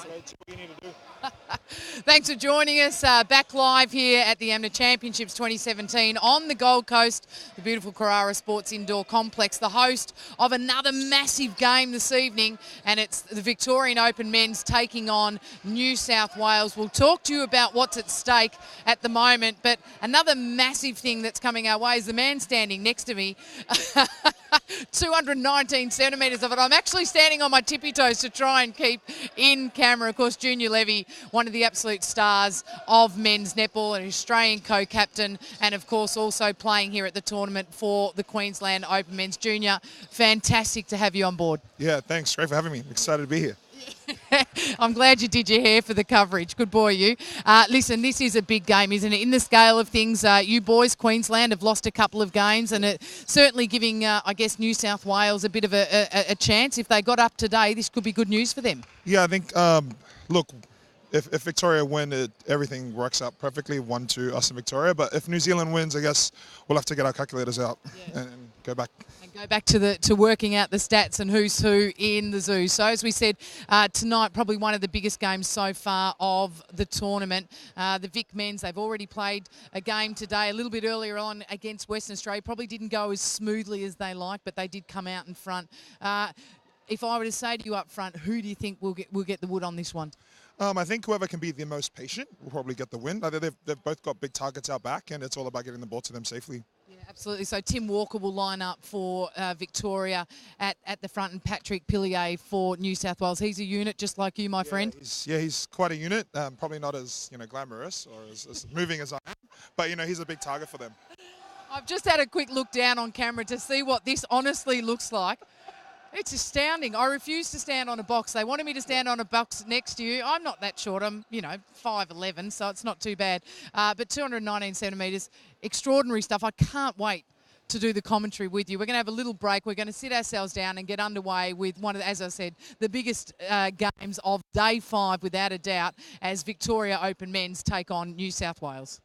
So that's what you need to do. Thanks for joining us. Back live here at the AMNA Championships 2017 on the Gold Coast, the beautiful Carrara Sports Indoor Complex, the host of another massive game this evening, and it's the Victorian Open Men's taking on New South Wales. We'll talk to you about what's at stake at the moment, but another massive thing that's coming our way is the man standing next to me. 219 centimetres of it. I'm actually standing on my tippy toes to try and keep in camera. Of course, Junior Levy, one of the absolute stars of men's netball, an Australian co-captain, and of course also playing here at the tournament for the Queensland Open Men's. Junior, fantastic to have you on board. Yeah, thanks. Great for having me. Excited to be here. I'm glad you did your hair for the coverage. Good boy, you. Listen, this is a big game, isn't it? In the scale of things, you boys, Queensland, have lost a couple of games, and it certainly giving, I guess, New South Wales a bit of a chance. If they got up today, this could be good news for them. Yeah, I think, look, if Victoria win, everything works out perfectly, 1-2 us and Victoria. But if New Zealand wins, I guess we'll have to get our calculators out and go back. Go back to working out the stats and who's who in the zoo. So as we said, tonight probably one of the biggest games so far of the tournament. The VIC men's, they've already played a game today a little bit earlier on against Western Australia. Probably didn't go as smoothly as they liked, but they did come out in front. If I were to say to you up front, who do you think will get the wood on this one? I think whoever can be the most patient will probably get the win. They've both got big targets out back, and it's all about getting the ball to them safely. Yeah, absolutely. So Tim Walker will line up for Victoria at the front, and Patrick Pillier for New South Wales. He's a unit just like you, my friend. He's quite a unit. Probably not as glamorous or as moving as I am, but he's a big target for them. I've just had a quick look down on camera to see what this honestly looks like. It's astounding. I refuse to stand on a box. They wanted me to stand on a box next to you. I'm not that short. I'm, 5'11", so it's not too bad. But 219 centimetres, extraordinary stuff. I can't wait to do the commentary with you. We're going to have a little break. We're going to sit ourselves down and get underway with one of, as I said, the biggest games of day 5, without a doubt, as Victoria Open Men's take on New South Wales.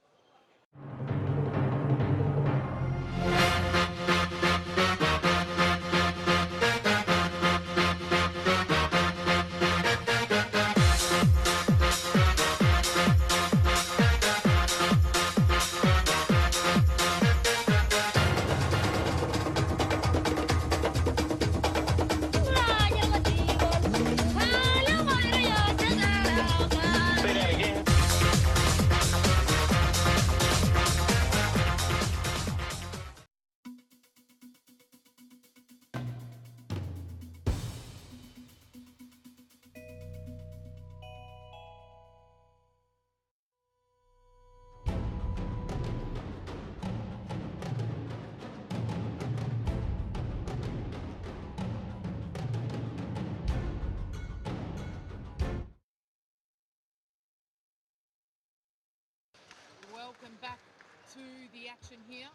Welcome back to the action here.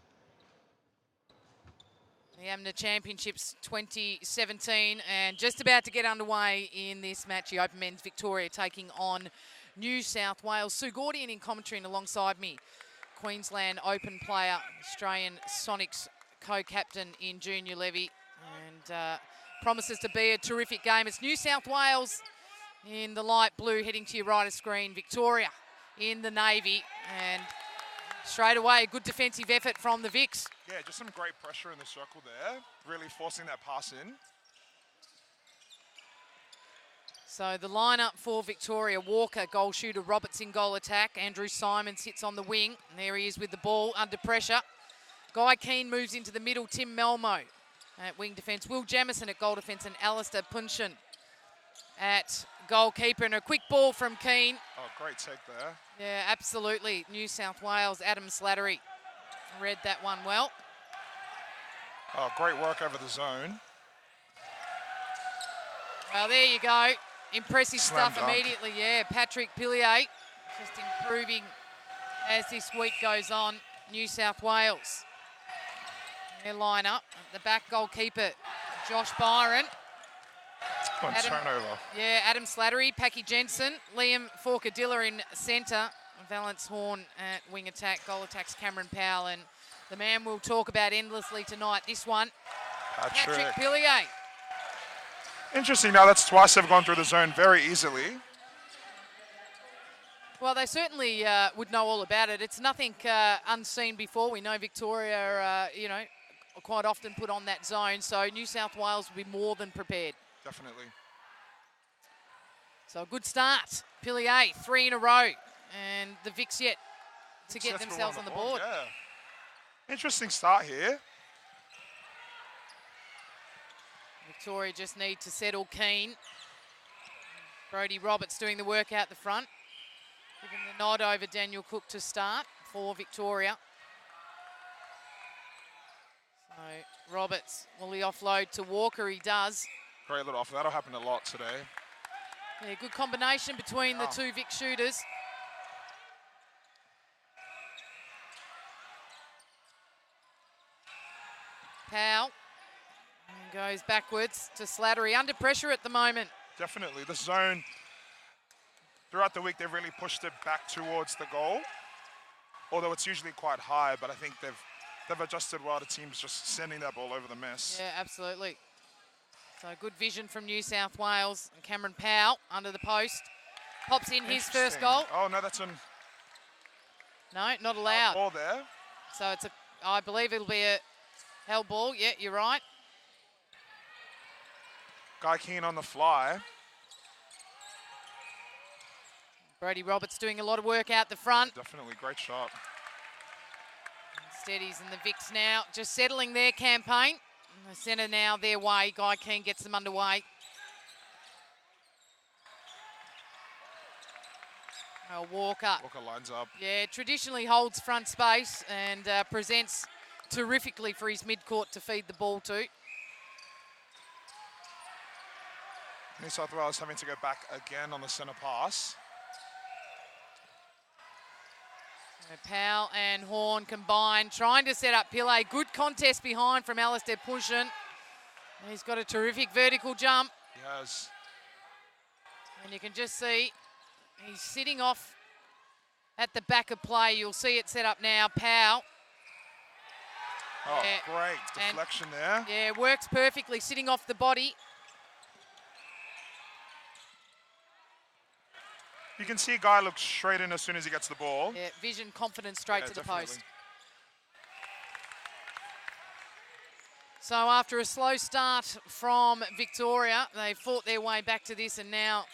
The AMNA Championships 2017, and just about to get underway in this match. The Open Men's Victoria taking on New South Wales. Sue Gordian in commentary and alongside me, Queensland Open player, Australian Sonics co-captain in Junior Levy, and promises to be a terrific game. It's New South Wales in the light blue heading to your right of screen, Victoria in the navy, and straight away, a good defensive effort from the Vics. Yeah, just some great pressure in the circle there, really forcing that pass in. So the lineup for Victoria: Walker, goal shooter; Roberts in goal attack; Andrew Simon sits on the wing. And there he is with the ball under pressure. Guy Keane moves into the middle. Tim Melmo at wing defence. Will Jamison at goal defence, and Alistair Punshin at goalkeeper. And a quick ball from Keane. Oh, great take there. Yeah, absolutely. New South Wales, Adam Slattery read that one well. Oh, great work over the zone. Well, there you go. Impressive Slam stuff dunk. immediately. Yeah, Patrick Pillier just improving as this week goes on. New South Wales. Their line-up. The back goalkeeper, Josh Byron. Turnover. Yeah, Adam Slattery, Packy Jensen, Liam Forcadilla in centre, Valence Horn at wing attack, goal attacks Cameron Powell, and the man we'll talk about endlessly tonight, this one, Patrick Pillier. Interesting now, that's twice they've gone through the zone very easily. Well, they certainly would know all about it. It's nothing unseen before. We know Victoria, quite often put on that zone, so New South Wales will be more than prepared. Definitely. So a good start. Pillier, 3 in a row, and the VICs yet to get themselves on the board. Yeah. Interesting start here. Victoria just need to settle Keane. Brodie Roberts doing the work out the front. Giving the nod over Daniel Cook to start for Victoria. So Roberts, will he offload to Walker? He does. Great little offer. That'll happen a lot today. Yeah, good combination between the two Vic shooters. Powell and goes backwards to Slattery. Under pressure at the moment. Definitely. The zone, throughout the week, they've really pushed it back towards the goal. Although it's usually quite high, but I think they've adjusted well. The team's just sending that ball over the mess. Yeah, absolutely. So good vision from New South Wales. And Cameron Powell under the post. Pops in his first goal. Oh, no, that's an... No, not allowed. Ball there. So it's I believe it'll be a held ball. Yeah, you're right. Guy Keane on the fly. Brodie Roberts doing a lot of work out the front. Definitely, great shot. Steadies and the Vics now just settling their campaign. And the centre now their way. Guy Keane gets them underway. Oh, Walker. Walker lines up. Yeah, traditionally holds front space and presents terrifically for his mid-court to feed the ball to. New South Wales having to go back again on the centre pass. So Powell and Horn combined, trying to set up Pillay. Good contest behind from Alistair Pushin. He's got a terrific vertical jump. He has. And you can just see he's sitting off at the back of play. You'll see it set up now. Powell. Oh, yeah. Great deflection there. Yeah, works perfectly, sitting off the body. You can see Guy looks straight in as soon as he gets the ball. Yeah, vision, confidence, straight to the post. So after a slow start from Victoria, they fought their way back to this and now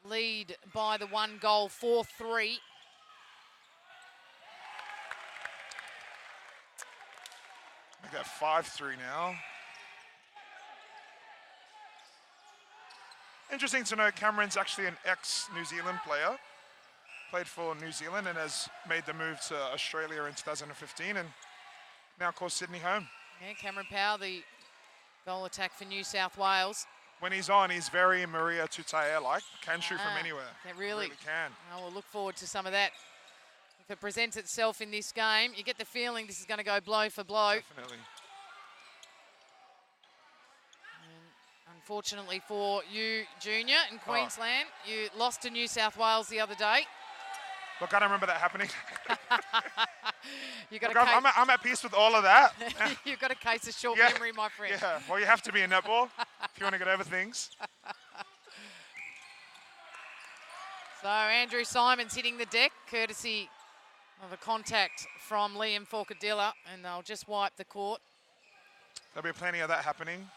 lead by the 1 goal, 4-3. Make that 5-3 now. Interesting to know Cameron's actually an ex-New Zealand player. Played for New Zealand and has made the move to Australia in 2015 and now calls Sydney home. Yeah, Cameron Powell, the goal attack for New South Wales. When he's on, he's very Maria Tutaia-like. Can shoot from anywhere. Really can. Oh, we'll look forward to some of that. If it presents itself in this game, you get the feeling this is going to go blow for blow. Definitely. Unfortunately for you, Junior, in Queensland, you lost to New South Wales the other day. Look, I don't remember that happening. Look, I'm at peace with all of that. You've got a case of short memory, my friend. Yeah, well, you have to be in netball if you want to get over things. So Andrew Simons hitting the deck, courtesy of a contact from Liam Forcadilla, and they'll just wipe the court. There'll be plenty of that happening.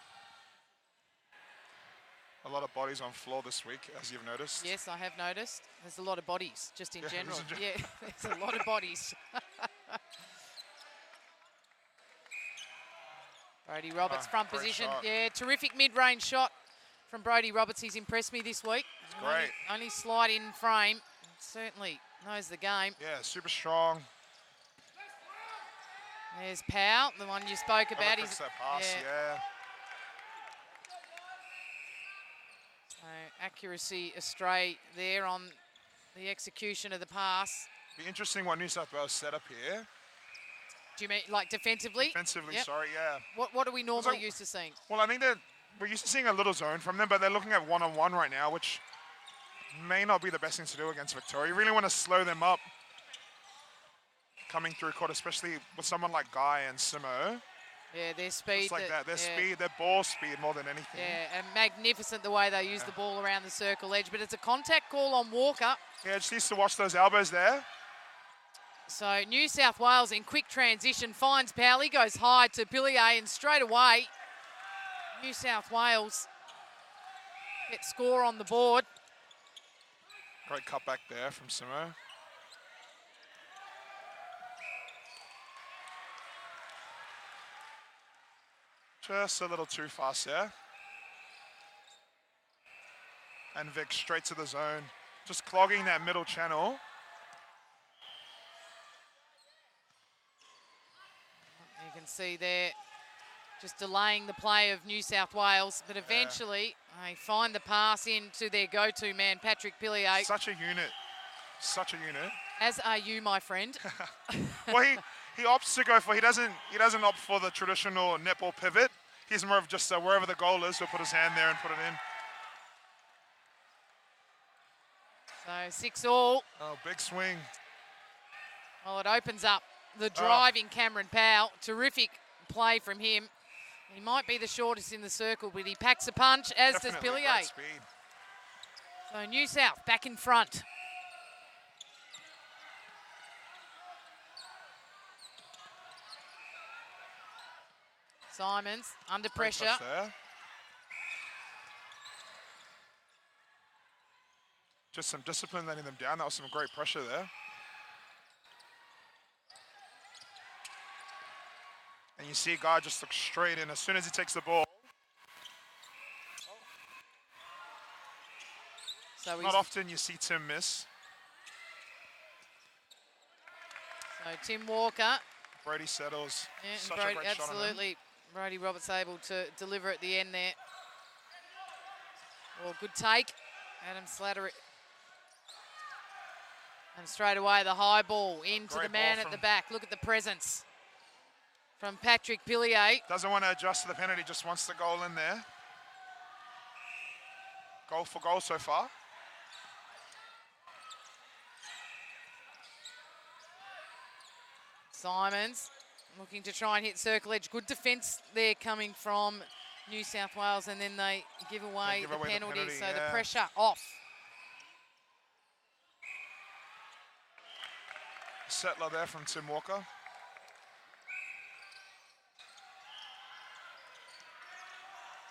A lot of bodies on floor this week, as you've noticed. Yes, I have noticed. There's a lot of bodies, just in general. Yeah, there's a lot of bodies. Brodie Roberts, front position. Shot. Yeah, terrific mid-range shot from Brodie Roberts. He's impressed me this week. It's great. Only slide in frame. Certainly knows the game. Yeah, super strong. There's Powell, the one you spoke about. He's that pass, yeah. Accuracy astray there on the execution of the pass. Be interesting what New South Wales set up here. Do you mean like defensively? Defensively, yep. Sorry, yeah. What are we normally used to seeing? Well, I think that we're used to seeing a little zone from them, but they're looking at one-on-one right now, which may not be the best thing to do against Victoria. You really want to slow them up coming through court, especially with someone like Guy and Simo. Yeah, their speed. Just like that. Their speed, their ball speed more than anything. Yeah, and magnificent the way they use the ball around the circle edge. But it's a contact call on Walker. Yeah, just needs to watch those elbows there. So New South Wales in quick transition finds Powley, goes high to Pillier, and straight away New South Wales get score on the board. Great cutback there from Simo. Just a little too fast there. And Vic straight to the zone, just clogging that middle channel. You can see there, just delaying the play of New South Wales, but eventually they find the pass into their go-to man, Patrick Pillier. Such a unit, such a unit. As are you, my friend. Well, he opts to go for, he doesn't opt for the traditional netball pivot. He's more of just wherever the goal is, he'll put his hand there and put it in. So 6-all. Oh, big swing. Well, it opens up the driving Cameron Powell. Terrific play from him. He might be the shortest in the circle, but he packs a punch, as Definitely does Pillier. great speed. So New South back in front. Simons under pressure. Just some discipline letting them down. That was some great pressure there. And you see a guy just look straight in as soon as he takes the ball. So not often you see Tim miss. So Tim Walker. Brody settles. Yeah, such Brody, a great shot on him. absolutely. Brody Roberts able to deliver at the end there. Well, good take. Adam Slattery. And straight away the high ball into Great the man ball at the back. Look at the presence from Patrick Pillier. Doesn't want to adjust to the penalty, just wants the goal in there. Goal for goal so far. Simons looking to try and hit circle edge. Good defence there coming from New South Wales, and then they give away the penalty, so the pressure off. Settler there from Tim Walker.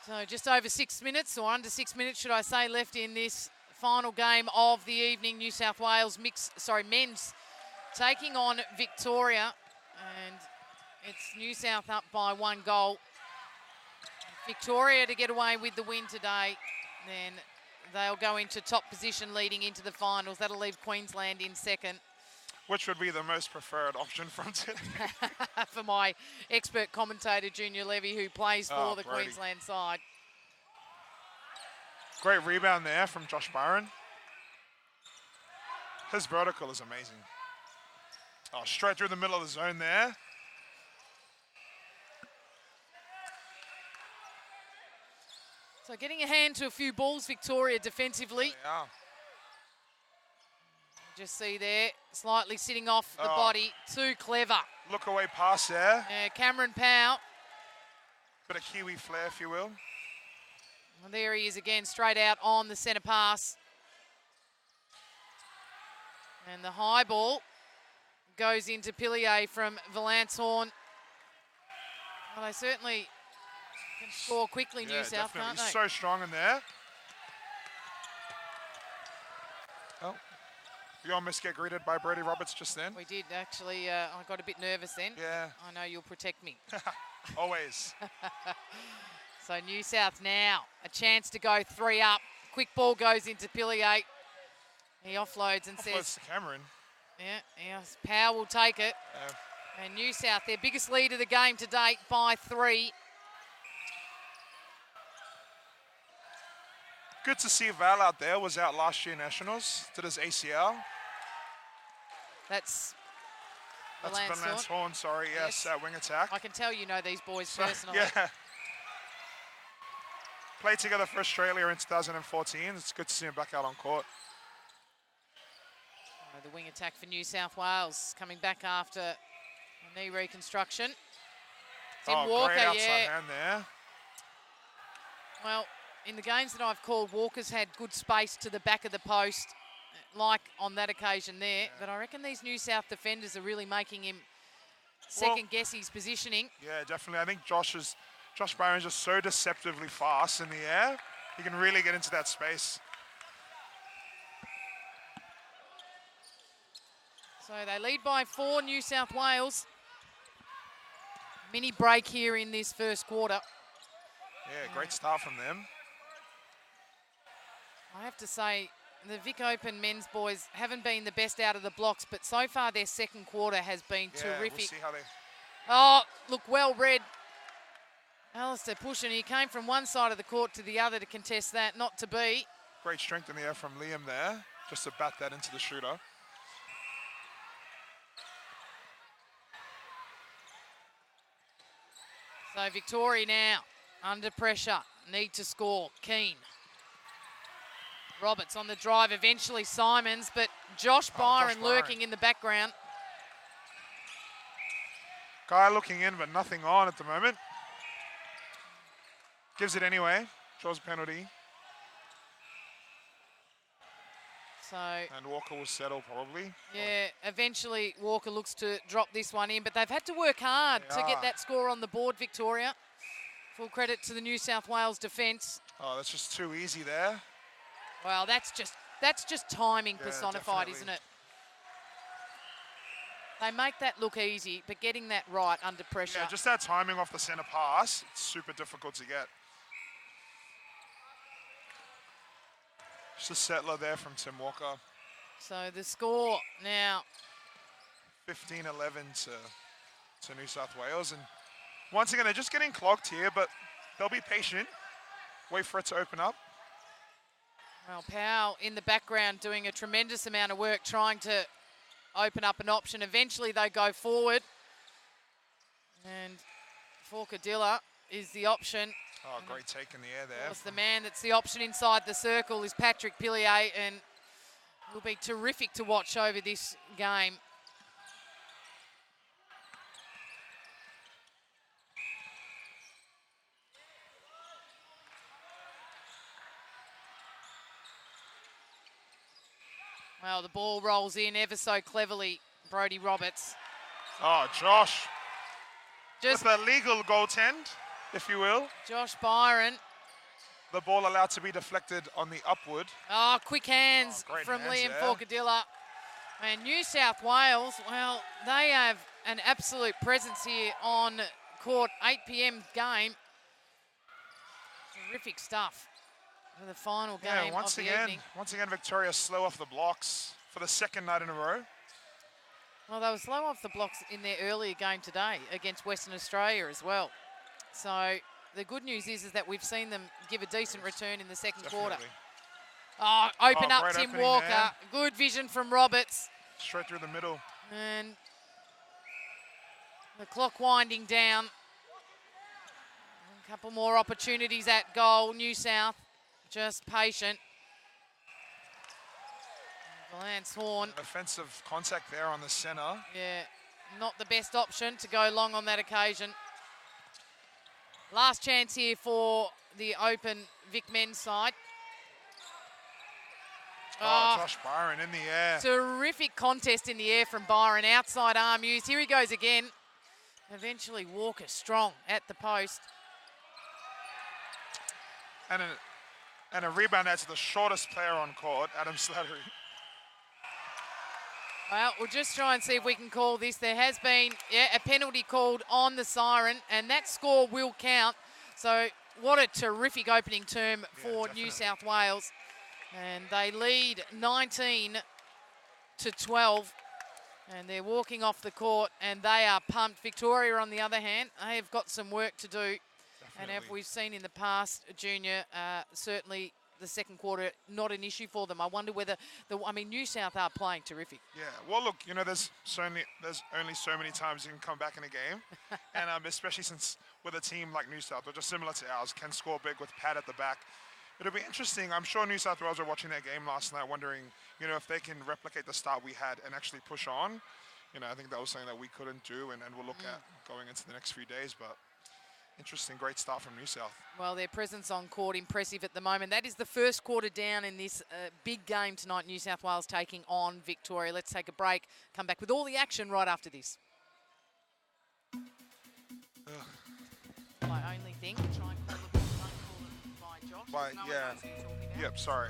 So just over 6 minutes, or under 6 minutes, should I say, left in this final game of the evening. New South Wales men's taking on Victoria, and it's New South up by 1 goal. Victoria to get away with the win today, then they'll go into top position leading into the finals. That'll leave Queensland in second. Which would be the most preferred option from today? For my expert commentator, Junior Levy, who plays for the Brody. Queensland side. Great rebound there from Josh Byron. His vertical is amazing. Oh, straight through the middle of the zone there. So getting a hand to a few balls, Victoria defensively. Yeah. Just see there, slightly sitting off the body. Too clever. Look away pass there. Cameron Powell. Bit of Kiwi flair, if you will. Well, there he is again, straight out on the centre pass. And the high ball goes into Pillier from Valanthorn. Well, they certainly can score quickly, New South, definitely. can't they? He's so strong in there. Oh. You almost get greeted by Brody Roberts just then. We did, actually. I got a bit nervous then. Yeah. I know you'll protect me. Always. So New South now, a chance to go 3 up. Quick ball goes into Pillier. He offloads and says... to Cameron. Yeah, Powell will take it. And New South, their biggest lead of the game to date by 3. Good to see Val out there. Was out last year Nationals. Did his ACL. That's Valanthorn, sorry. Yes, wing attack. I can tell you know these boys personally. Yeah. Played together for Australia in 2014. It's good to see him back out on court. The wing attack for New South Wales coming back after a knee reconstruction. Tim Oh, Walker, great outside yeah. hand there. Well, in the games that I've called, Walker's had good space to the back of the post, like on that occasion there. Yeah. But I reckon these New South defenders are really making him second guess his positioning. Yeah, definitely. I think Josh Byron's just so deceptively fast in the air. He can really get into that space. So they lead by 4, New South Wales. Mini break here in this first quarter. Yeah, great start from them. I have to say, the VIC Open men's boys haven't been the best out of the blocks, but so far their second quarter has been terrific. We'll see how they... Oh, look, well read. Alistair pushing. He came from one side of the court to the other to contest that, not to be. Great strength in the air from Liam there, just to bat that into the shooter. So Victoria now under pressure, need to score. Keane. Roberts on the drive, eventually Simons, but Josh Byron lurking in the background. Guy looking in, but nothing on at the moment. Gives it anyway, draws a penalty. So, and Walker will settle probably. Yeah, eventually Walker looks to drop this one in, but they've had to work hard to get that score on the board, Victoria. Full credit to the New South Wales defence. Oh, that's just too easy there. Well, that's just timing personified, definitely. isn't it? They make that look easy, but getting that right under pressure. Yeah, just that timing off the centre pass, it's super difficult to get. Just a settler there from Tim Walker. So the score now. 15-11 to New South Wales. And once again, they're just getting clogged here, but they'll be patient. Wait for it to open up. Well, Powell in the background doing a tremendous amount of work trying to open up an option. Eventually they go forward. And Forcadilla is the option. Oh, great take in the air there. Of course, the man that's the option inside the circle is Patrick Pillier, and will be terrific to watch over this game. Well, the ball rolls in ever so cleverly, Brodie Roberts. Oh, Josh. Just with a legal goaltend, if you will. Josh Byron. The ball allowed to be deflected on the upward. Oh, quick hands from hands Liam there. Forcadilla. And New South Wales, well, they have an absolute presence here on court. 8 p.m. game. Terrific stuff for the final game of the evening. Once again, Victoria slow off the blocks for the second night in a row. Well, they were slow off the blocks in their earlier game today against Western Australia as well. So the good news is that we've seen them give a decent return in the second quarter. Oh, open up Tim Walker. There. Good vision from Roberts. Straight through the middle. And the clock winding down. A couple more opportunities at goal. New South just patient. Lance Horn. Offensive contact there on the centre. Yeah, not the best option to go long on that occasion. Last chance here for the open Vic men's side. Oh, Josh Byron in the air. Terrific contest in the air from Byron. Outside arm used. Here he goes again. Eventually Walker strong at the post. And a rebound out to the shortest player on court, Adam Slattery. Well, we'll just try and see if we can call this. There has been a penalty called on the siren, and that score will count. So what a terrific opening term for New South Wales. And they lead 19-12. And they're walking off the court, and they are pumped. Victoria, on the other hand, they have got some work to do. And as we've seen in the past, Junior, certainly the second quarter, not an issue for them. I wonder whether, New South are playing terrific. Yeah, well, look, there's only so many times you can come back in a game. And especially since with a team like New South, which are similar to ours, can score big with Pat at the back. It'll be interesting. I'm sure New South Wales were watching that game last night wondering, if they can replicate the start we had and actually push on. I think that was something that we couldn't do, and we'll look at going into the next few days. But Interesting, great start from New South. Well, their presence on court impressive at the moment. That is the first quarter down in this big game tonight. New South Wales taking on Victoria. Let's take a break. Come back with all the action right after this. My only thing, try and call it, don't call it by Josh. By, No one yeah. knows who you're talking about. Yep, sorry.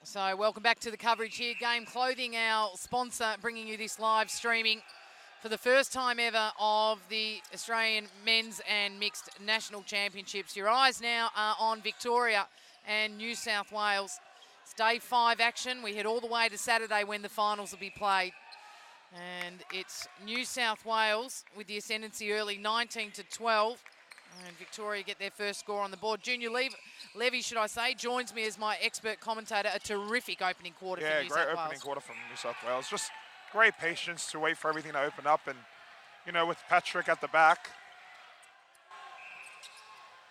So welcome back to the coverage here. Game Clothing, our sponsor, bringing you this live streaming for the first time ever of the Australian Men's and Mixed National Championships. Your eyes now are on Victoria and New South Wales. It's day 5 action. We head all the way to Saturday when the finals will be played. And it's New South Wales with the ascendancy early, 19-12. And Victoria get their first score on the board. Junior Levy, should I say, joins me as my expert commentator. A terrific opening quarter for New South Wales. Yeah, great opening quarter from New South Wales. Just great patience to wait for everything to open up. And, you know, with Patrick at the back,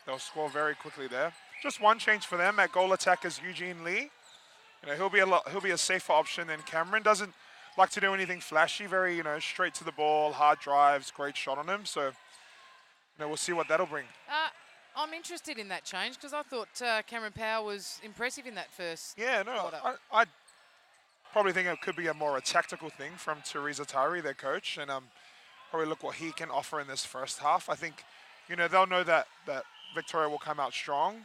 they'll score very quickly there. Just one change for them at goal attack is Eugene Lee. You know, he'll be a safer option than Cameron. Doesn't like to do anything flashy. Very, you know, straight to the ball, hard drives, great shot on him. So, you know, we'll see what that'll bring. I'm interested in that change because I thought Cameron Power was impressive in that first quarter. I probably think it could be more a tactical thing from Teresa Tari, their coach, and probably look what he can offer in this first half. I think, you know, they'll know that Victoria will come out strong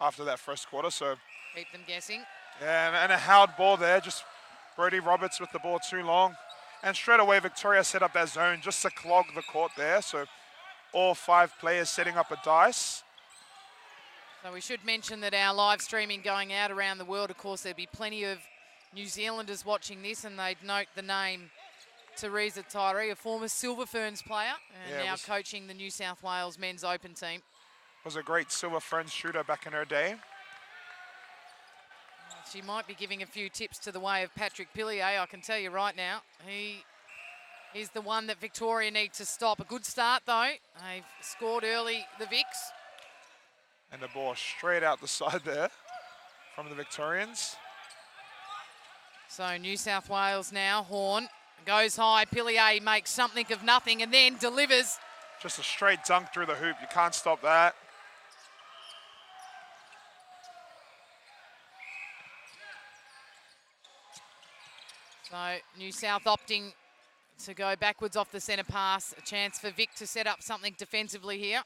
after that first quarter. So keep them guessing. Yeah, and a held ball there, just Brodie Roberts with the ball too long. And straight away, Victoria set up that zone just to clog the court there. So all 5 players setting up a dice. So we should mention that our live streaming going out around the world, of course, there'd be plenty of New Zealanders watching this, and they'd note the name Teresa Tyree, a former Silver Ferns player, and now coaching the New South Wales Men's Open team. Was a great Silver Ferns shooter back in her day. She might be giving a few tips to the way of Patrick Pillier, I can tell you right now. He is the one that Victoria need to stop. A good start, though. They've scored early, the Vics. And the ball straight out the side there from the Victorians. So New South Wales now, Horn goes high. Pillier makes something of nothing and then delivers. Just a straight dunk through the hoop. You can't stop that. So New South opting to go backwards off the centre pass. A chance for Vic to set up something defensively here.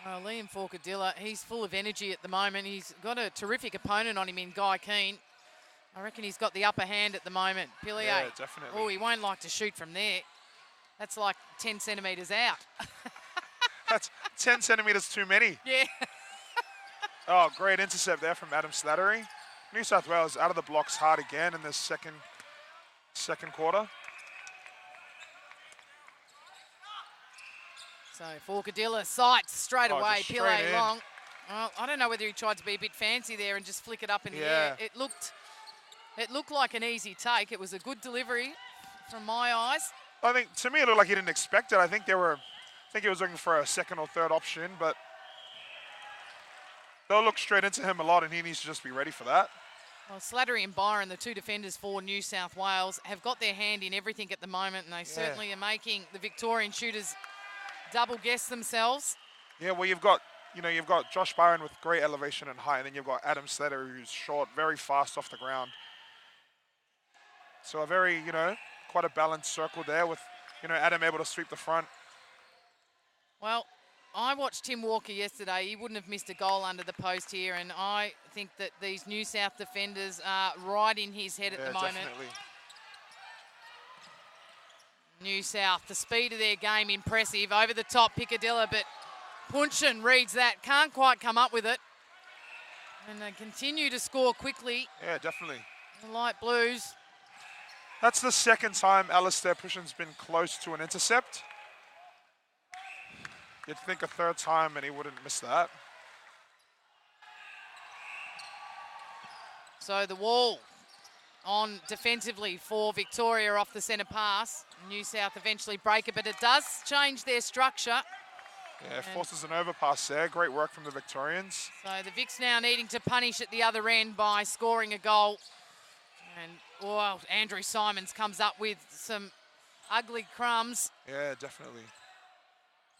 Well, Liam Forcadilla, he's full of energy at the moment. He's got a terrific opponent on him in Guy Keane. I reckon he's got the upper hand at the moment. Pillier. Yeah, definitely. Oh, he won't like to shoot from there. That's like 10 centimetres out. That's 10 centimetres too many. Yeah. Oh, great intercept there from Adam Slattery. New South Wales out of the blocks hard again in this second quarter. So Forcadilla sights straight away, Just Pillay straight in. long. Well, I don't know whether he tried to be a bit fancy there and just flick it up in the air. It looked like an easy take. It was a good delivery from my eyes. I think, to me, it looked like he didn't expect it. I think he was looking for a second or third option, but they'll look straight into him a lot, and he needs to just be ready for that. Well, Slattery and Byron, the two defenders for New South Wales, have got their hand in everything at the moment, and they certainly are making the Victorian shooters double guess themselves. Yeah, well, you've got Josh Byron with great elevation and height, and then you've got Adam Slattery, who's short, very fast off the ground. So a very, quite a balanced circle there with, Adam able to sweep the front. Well, I watched Tim Walker yesterday. He wouldn't have missed a goal under the post here, and I think that these New South defenders are right in his head at the moment. Definitely. New South, the speed of their game impressive. Over the top, Piccadilla, but Punchin reads that, can't quite come up with it. And they continue to score quickly. Yeah, definitely. The light blues. That's the second time Alistair Pushin's been close to an intercept. You'd think a third time and he wouldn't miss that. So the wall on defensively for Victoria off the centre pass. New South eventually break it, but it does change their structure. Yeah, forces an overpass there. Great work from the Victorians. So the Vics now needing to punish at the other end by scoring a goal. And, Andrew Simons comes up with some ugly crumbs. Yeah, definitely.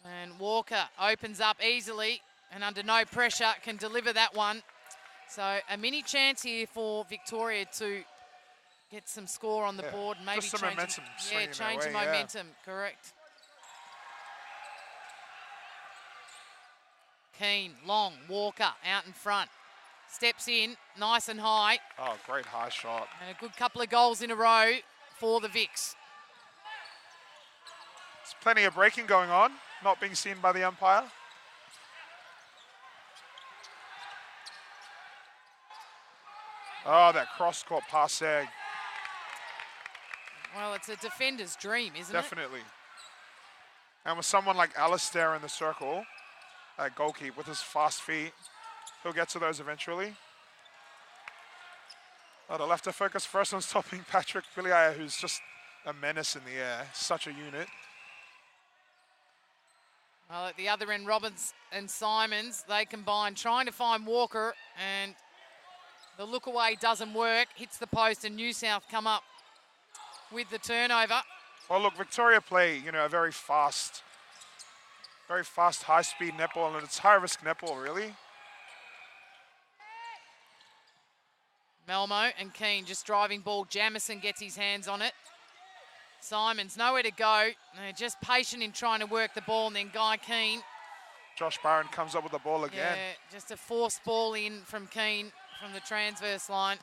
And Walker opens up easily and under no pressure can deliver that one. So a mini chance here for Victoria to get some score on the board. Maybe just some momentum. Change the momentum, correct. Keane, long, Walker out in front. Steps in, nice and high. Oh, great high shot. And a good couple of goals in a row for the Vics. There's plenty of breaking going on, not being seen by the umpire. Oh, that cross-court pass there. Well, it's a defender's dream, isn't it? Definitely. And with someone like Alistair in the circle, that goalkeeper with his fast feet, he'll get to those eventually. Oh, they'll have to focus first on stopping Patrick Pillay, who's just a menace in the air. Such a unit. Well, at the other end, Robbins and Simons, they combine, trying to find Walker, and the look away doesn't work. Hits the post, and New South come up with the turnover. Well, look, Victoria play, a very fast, high-speed netball, and it's high-risk netball, really. Melmo and Keane just driving ball. Jamison gets his hands on it. Simons nowhere to go. They're just patient in trying to work the ball, and then Guy Keane. Josh Byron comes up with the ball again. Yeah, just a forced ball in from Keane from the transverse line.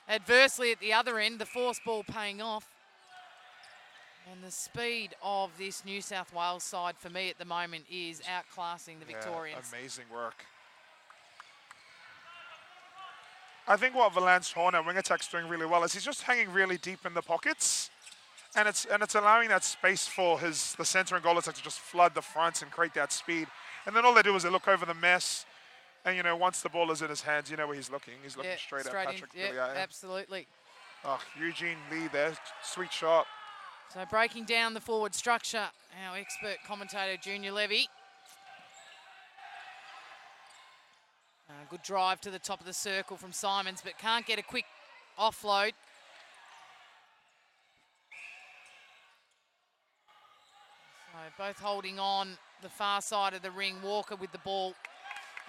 Adversely at the other end, the forced ball paying off. And the speed of this New South Wales side for me at the moment is outclassing the Victorians. Amazing work. I think what Valance Horn at wing attack's doing really well is he's just hanging really deep in the pockets, and it's allowing that space for the centre and goal attack to just flood the fronts and create that speed. And then all they do is they look over the mess, and once the ball is in his hands, you know where he's looking. He's looking straight at Patrick Pillay. Yeah, absolutely. Oh, Eugene Lee there, sweet shot. So breaking down the forward structure, our expert commentator, Junior Levy. Good drive to the top of the circle from Simons, but can't get a quick offload. So both holding on the far side of the ring. Walker with the ball,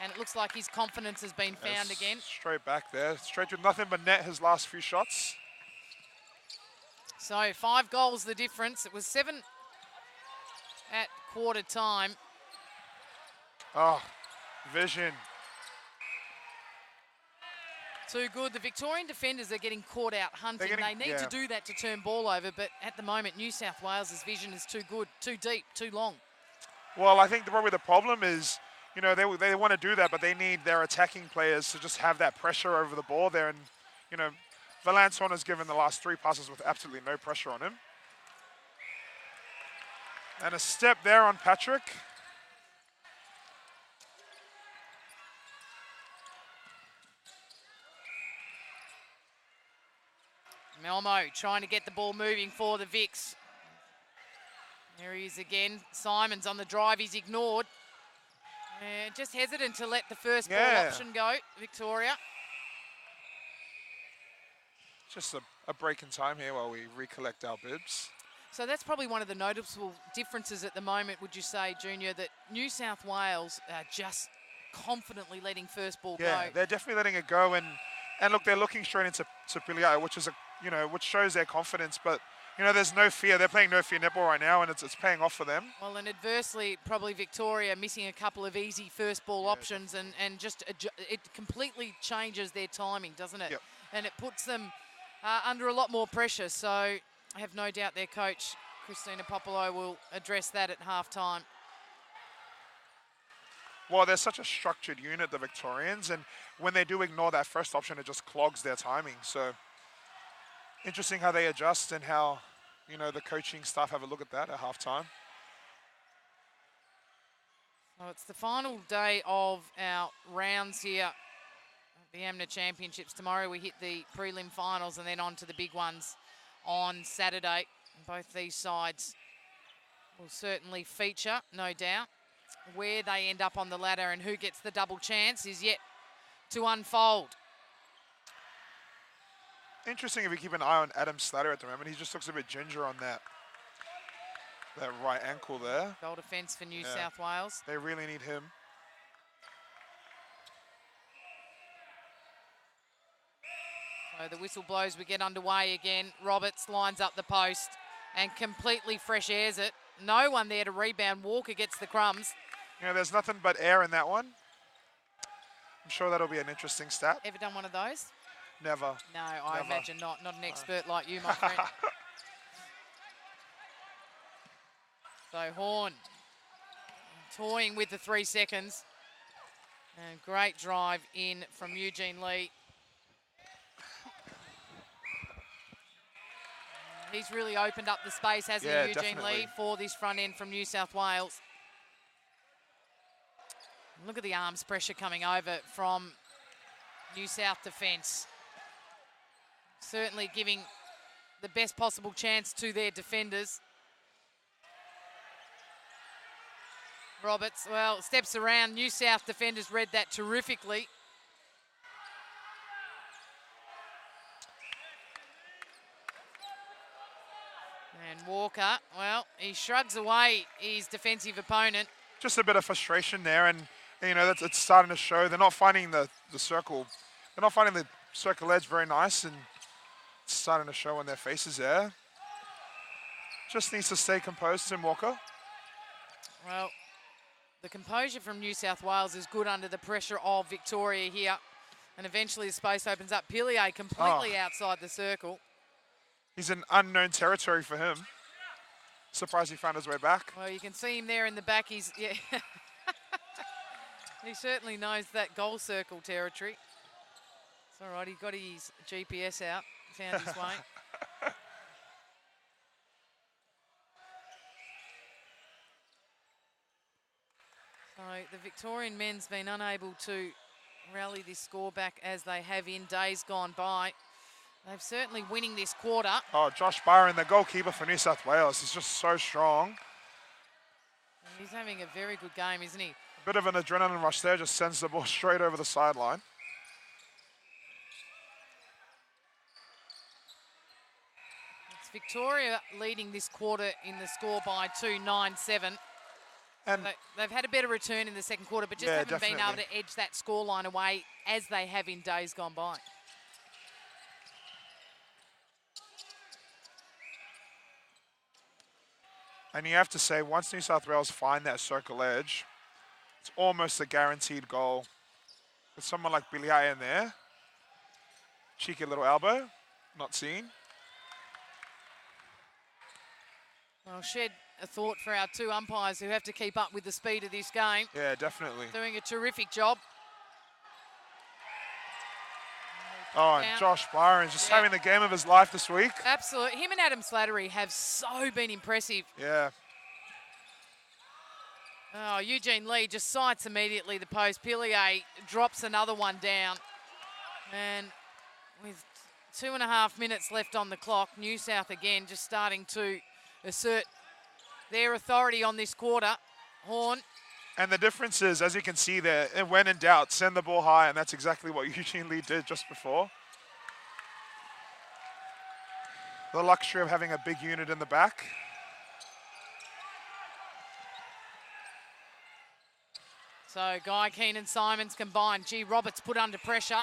and it looks like his confidence has been found again. Straight back there, straight with nothing but net his last few shots. So 5 goals the difference. It was 7 at quarter time. Oh, vision. Too good. The Victorian defenders are getting caught out hunting. They need to do that to turn ball over, but at the moment, New South Wales' vision is too good, too deep, too long. Well, I think probably the problem is you know, they want to do that, but they need their attacking players to just have that pressure over the ball there. And, you know, Valance Horn has given the last 3 passes with absolutely no pressure on him. And a step there on Patrick. Melmo trying to get the ball moving for the Vics. There he is again. Simon's on the drive. He's ignored. Just hesitant to let the first ball option go, Victoria. Just a break in time here while we recollect our bibs. So that's probably one of the noticeable differences at the moment, would you say, Junior, that New South Wales are just confidently letting first ball go. Yeah, they're definitely letting it go. And look, they're looking straight into Piliai, which is which shows their confidence. But you know, there's no fear. They're playing no fear netball right now, and it's paying off for them. Well, and adversely, probably Victoria missing a couple of easy first ball options, and just it completely changes their timing, doesn't it? Yep. And it puts them under a lot more pressure. So I have no doubt their coach, Christina Popolo, will address that at halftime. Well, they're such a structured unit, the Victorians, and when they do ignore that first option, it just clogs their timing. So interesting how they adjust and how, you know, the coaching staff have a look at that at halftime. So it's the final day of our rounds here at the AMNA Championships. Tomorrow we hit the prelim finals and then on to the big ones on Saturday. Both these sides will certainly feature, no doubt. Where they end up on the ladder and who gets the double chance is yet to unfold. Interesting if you keep an eye on Adam Slater at the moment. He just looks a bit ginger on that right ankle there. Goal defence for New South Wales. They really need him. So the whistle blows, we get underway again. Roberts lines up the post and completely fresh airs it. No one there to rebound. Walker gets the crumbs. You know, there's nothing but air in that one. I'm sure that'll be an interesting stat. Ever done one of those? Never. No, I imagine not. Not an expert like you, my friend. So Horn toying with the 3 seconds. And great drive in from Eugene Lee. He's really opened up the space, hasn't he, Eugene definitely. Lee, for this front end from New South Wales. Look at the arms pressure coming over from New South defence. Certainly giving the best possible chance to their defenders. Roberts, well, steps around. New South defenders read that terrifically. And Walker, well, he shrugs away his defensive opponent. Just a bit of frustration there, and you know, it's starting to show. They're not finding the circle. They're not finding the circle edge very nice, and it's starting to show on their faces there. Just needs to stay composed, Tim Walker. Well, the composure from New South Wales is good under the pressure of Victoria here. And eventually the space opens up. Pillier completely outside the circle. He's in unknown territory for him. Surprised he found his way back. Well, you can see him there in the back. He's, yeah. He certainly knows that goal circle territory. It's all right, he got his GPS out, found his way. So the Victorian men's been unable to rally this score back as they have in days gone by. They've certainly winning this quarter. Oh, Josh Byron, the goalkeeper for New South Wales, is just so strong. And he's having a very good game, isn't he? A bit of an adrenaline rush there, just sends the ball straight over the sideline. It's Victoria leading this quarter in the score by 2-9-7. And they've had a better return in the second quarter, but just haven't been able to edge that scoreline away as they have in days gone by. And you have to say, once New South Wales find that circle edge, it's almost a guaranteed goal. With someone like Billier in there. Cheeky little elbow, not seen. Well, shed a thought for our two umpires who have to keep up with the speed of this game. Yeah, definitely. Doing a terrific job. Oh, and Josh Byron's just having the game of his life this week. Absolutely. Him and Adam Slattery have so been impressive. Yeah. Oh, Eugene Lee just sights immediately the post. Pillier drops another one down. And with 2.5 minutes left on the clock, New South again just starting to assert their authority on this quarter. Horn. And the difference is, as you can see there, when in doubt, send the ball high, and that's exactly what Eugene Lee did just before. The luxury of having a big unit in the back. So Guy, Keenan, Simons combined. G. Roberts put under pressure.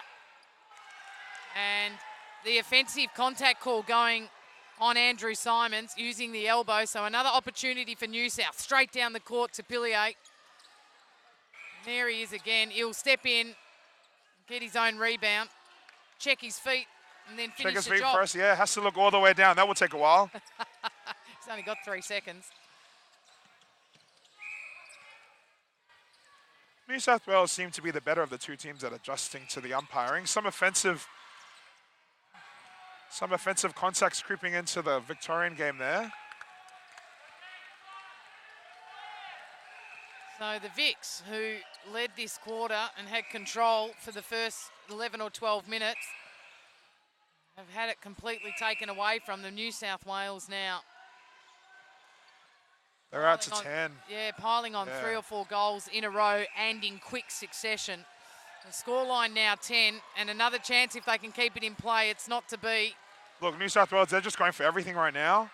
And the offensive contact call going on Andrew Simons using the elbow. So another opportunity for New South. Straight down the court to Pillier. There he is again. He'll step in, get his own rebound, check his feet, and then finish Check his the feet job. first, yeah. Has to look all the way down. That will take a while. He's only got 3 seconds. New South Wales seem to be the better of the two teams at adjusting to the umpiring. Some offensive contacts creeping into the Victorian game there. So the VICs, who led this quarter and had control for the first 11 or 12 minutes, have had it completely taken away from them. New South Wales now. They're out to 10. Yeah, piling on 3 or 4 goals in a row and in quick succession. The scoreline now 10, and another chance if they can keep it in play. It's not to be. Look, New South Wales, they're just going for everything right now.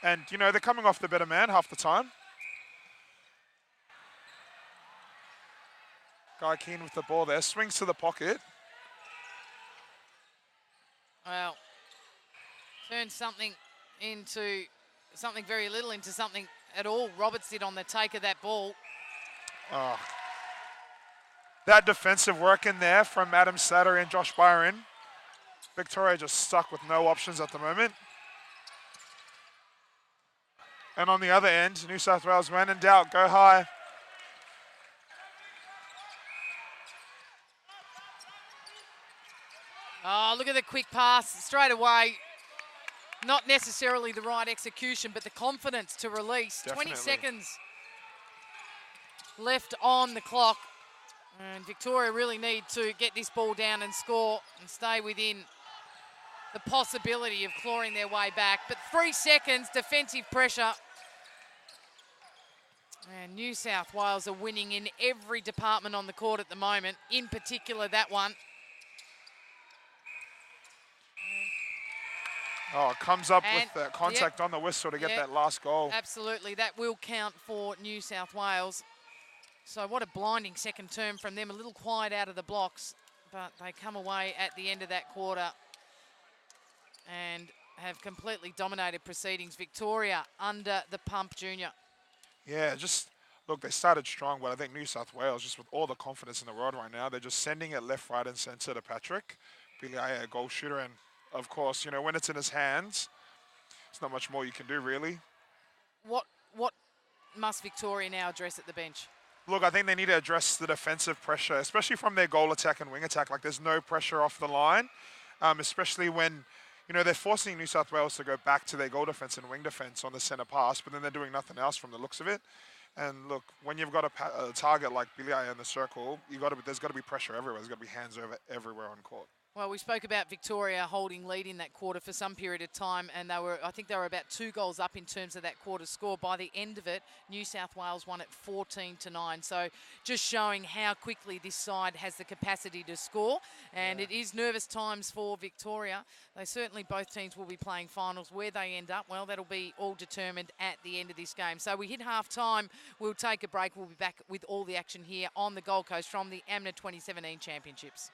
And, you know, they're coming off the better man half the time. Guy Keane with the ball there, swings to the pocket. Well, turned something into something very little into something at all. Roberts did on the take of that ball. Oh. That defensive work in there from Adam Slattery and Josh Byron. Victoria just stuck with no options at the moment. And on the other end, New South Wales, when in doubt, go high. Oh, look at the quick pass straight away. Not necessarily the right execution, but the confidence to release. Definitely. 20 seconds left on the clock. And Victoria really need to get this ball down and score and stay within the possibility of clawing their way back. But 3 seconds, defensive pressure. And New South Wales are winning in every department on the court at the moment, in particular that one. Oh, it comes up with the contact on the whistle to get that last goal. Absolutely, that will count for New South Wales. So what a blinding second term from them. A little quiet out of the blocks, but they come away at the end of that quarter and have completely dominated proceedings. Victoria under the pump, Junior. Yeah, just, look, they started strong, but I think New South Wales, just with all the confidence in the world right now, they're just sending it left, right, and centre to Patrick. Billy, a goal shooter, and of course, you know, when it's in his hands, there's not much more you can do, really. What must Victoria now address at the bench? Look, I think they need to address the defensive pressure, especially from their goal attack and wing attack. Like, there's no pressure off the line, especially when, you know, they're forcing New South Wales to go back to their goal defense and wing defense on the centre pass, but then they're doing nothing else from the looks of it. And look, when you've got a target like Billy in the circle, there's got to be pressure everywhere. There's got to be hands over everywhere on court. Well, we spoke about Victoria holding lead in that quarter for some period of time, and I think they were about 2 goals up in terms of that quarter score. By the end of it, New South Wales won at 14-9. So just showing how quickly this side has the capacity to score. And it is nervous times for Victoria. They certainly, both teams will be playing finals. Where they end up, well, that'll be all determined at the end of this game. So we hit half time. We'll take a break. We'll be back with all the action here on the Gold Coast from the AMNA 2017 Championships.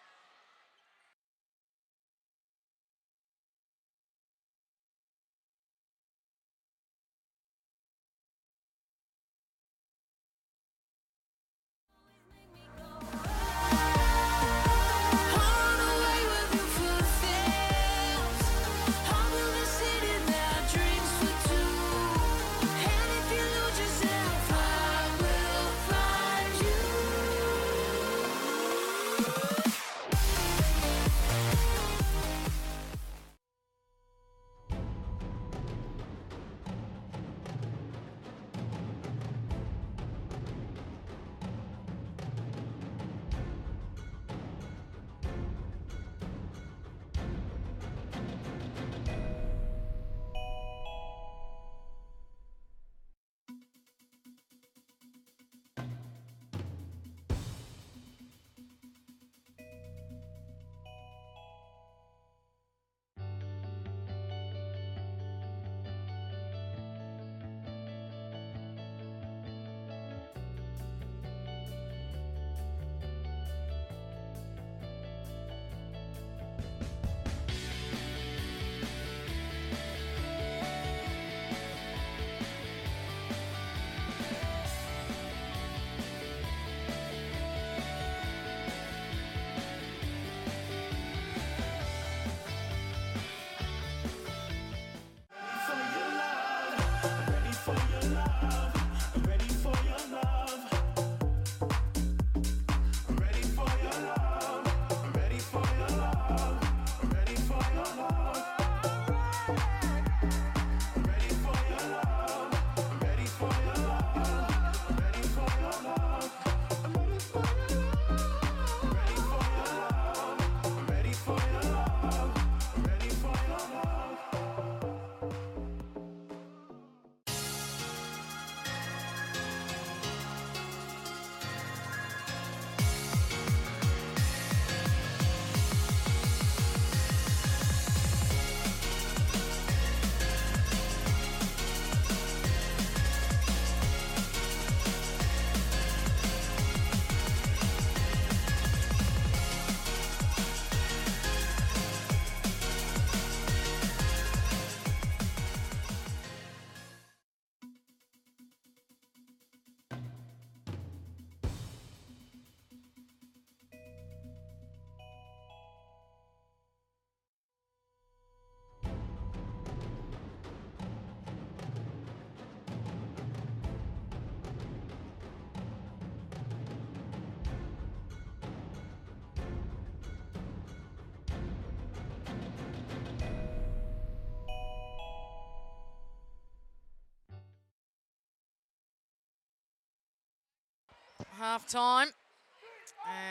half-time.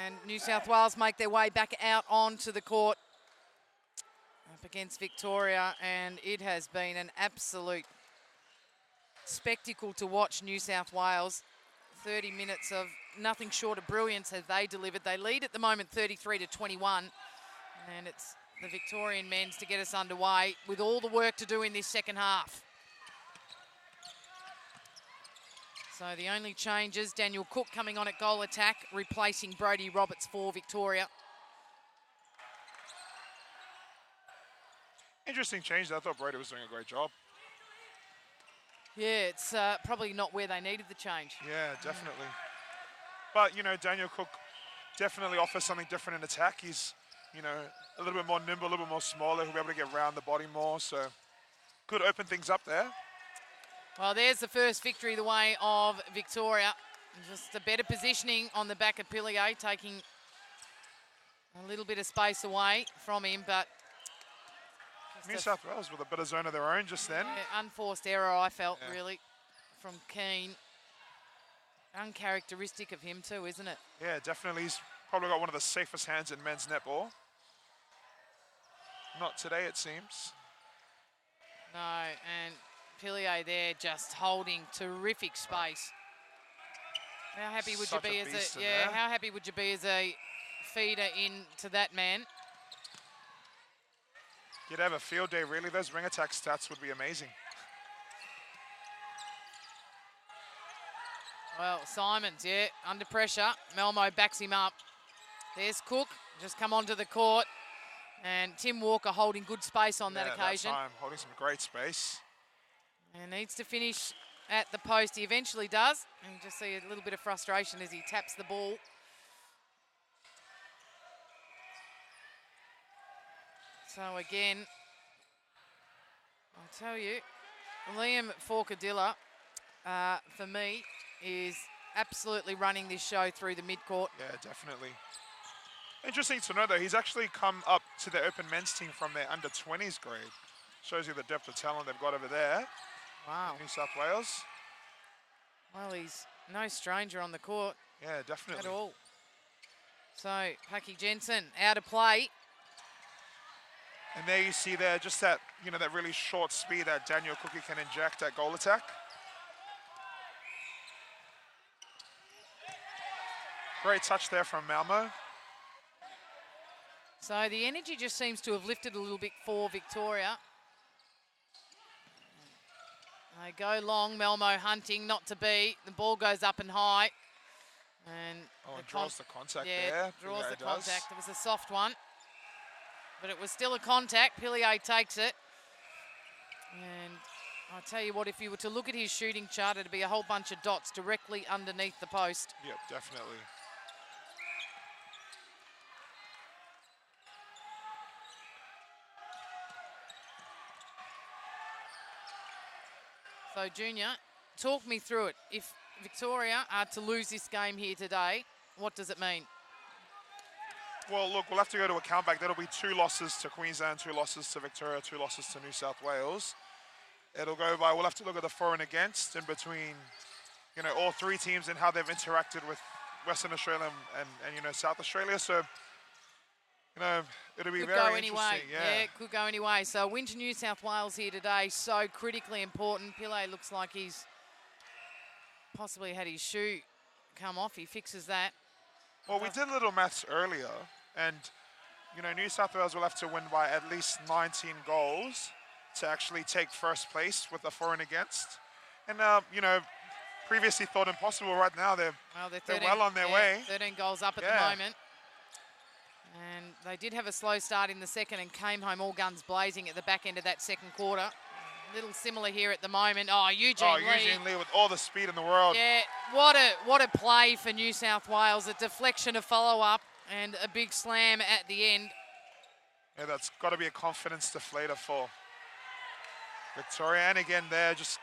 And New South Wales make their way back out onto the court up against Victoria. And it has been an absolute spectacle to watch New South Wales. 30 minutes of nothing short of brilliance have they delivered. They lead at the moment 33-21. And it's the Victorian men's to get us underway with all the work to do in this second half. So the only changes, Daniel Cook coming on at goal attack, replacing Brodie Roberts for Victoria. Interesting change. I thought Brodie was doing a great job. Yeah, it's probably not where they needed the change. Yeah, definitely. But, you know, Daniel Cook definitely offers something different in attack. He's, you know, a little bit more nimble, a little bit more smaller. He'll be able to get around the body more. So could open things up there. Well, there's the first victory the way of Victoria. Just a better positioning on the back of Pillier, taking a little bit of space away from him, but New South Wales with a bit of zone of their own just then. Yeah, unforced error, I felt, really, from Keane. Uncharacteristic of him too, isn't it? Yeah, definitely. He's probably got one of the safest hands in men's netball. Not today, it seems. No, and Pillier there just holding terrific space. How happy would you be as a how happy would you be as a feeder into that man? You'd have a field day, really. Those ring attack stats would be amazing. Well, Simons, yeah, under pressure. Melmo backs him up. There's Cook, just come onto the court. And Tim Walker holding good space on that occasion. That time, holding some great space. And needs to finish at the post. He eventually does. And you just see a little bit of frustration as he taps the ball. So again, I'll tell you, Liam Forcadilla, for me, is absolutely running this show through the midcourt. Yeah, definitely. Interesting to know, though, he's actually come up to the open men's team from their under-20s grade. Shows you the depth of talent they've got over there. Wow. New South Wales. Well, he's no stranger on the court. Yeah, definitely. At all. So, Paki Jensen out of play. And there you see there just that, you know, that really short speed that Daniel Cookie can inject at goal attack. Great touch there from Malmo. So the energy just seems to have lifted a little bit for Victoria. They go long, Melmo hunting, not to be. The ball goes up and high. And draws the contact there. Yeah, draws the contact. It was a soft one. But it was still a contact. Pillier takes it. And I'll tell you what, if you were to look at his shooting chart, it'd be a whole bunch of dots directly underneath the post. Yep, definitely. So, Junior, talk me through it. If Victoria are to lose this game here today, what does it mean? Well, look, we'll have to go to a countback. That'll be 2 losses to Queensland, 2 losses to Victoria, 2 losses to New South Wales. It'll go by, we'll have to look at the for and against in between, you know, all 3 teams and how they've interacted with Western Australia and you know, South Australia. So, you know, it'll be very interesting. Yeah, it could go anyway. So a win to New South Wales here today, so critically important. Pillay looks like he's possibly had his shoe come off. He fixes that. Well, we did a little maths earlier, and, you know, New South Wales will have to win by at least 19 goals to actually take first place with the for and against. And, you know, previously thought impossible. Right now, they're 13, well on their way. 13 goals up at the moment. And they did have a slow start in the second and came home all guns blazing at the back end of that second quarter. A little similar here at the moment. Oh, Eugene Lee with all the speed in the world. Yeah, what a play for New South Wales. A deflection, a follow-up, and a big slam at the end. Yeah, that's got to be a confidence deflator for Victoria. And again there, just...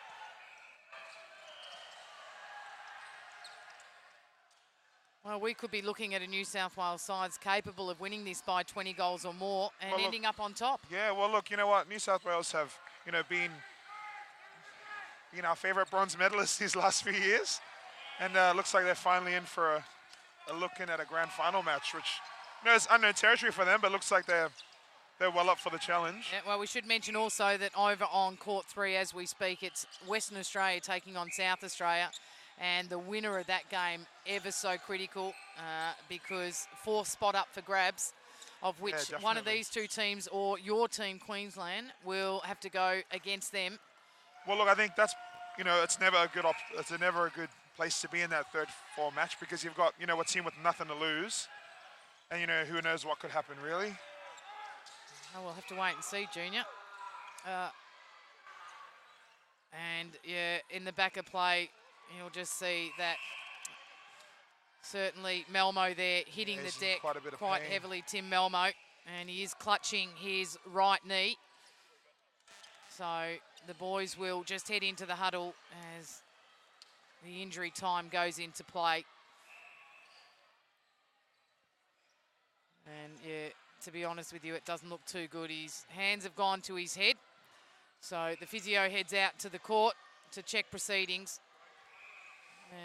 Well, we could be looking at a New South Wales side capable of winning this by 20 goals or more and ending up on top. Yeah, well, look, you know what? New South Wales have, you know, been our favourite bronze medalists these last few years. And looks like they're finally in for a look in at a grand final match, which is unknown territory for them, but looks like they're well up for the challenge. Yeah, well, we should mention also that over on court 3 as we speak, it's Western Australia taking on South Australia. And the winner of that game, ever so critical, because 4th spot up for grabs, of which one of these two teams or your team, Queensland, will have to go against them. Well, look, I think that's, it's never a good never a good place to be in that 3rd, 4th match, because you've got, a team with nothing to lose. And, who knows what could happen, really. Oh, we'll have to wait and see, Junior. And, yeah, in the back of play, you'll just see that certainly Melmo there hitting the deck quite heavily, Tim Melmo. And he is clutching his right knee. So the boys will just head into the huddle as the injury time goes into play. And, yeah, to be honest with you, it doesn't look too good. His hands have gone to his head. So the physio heads out to the court to check proceedings.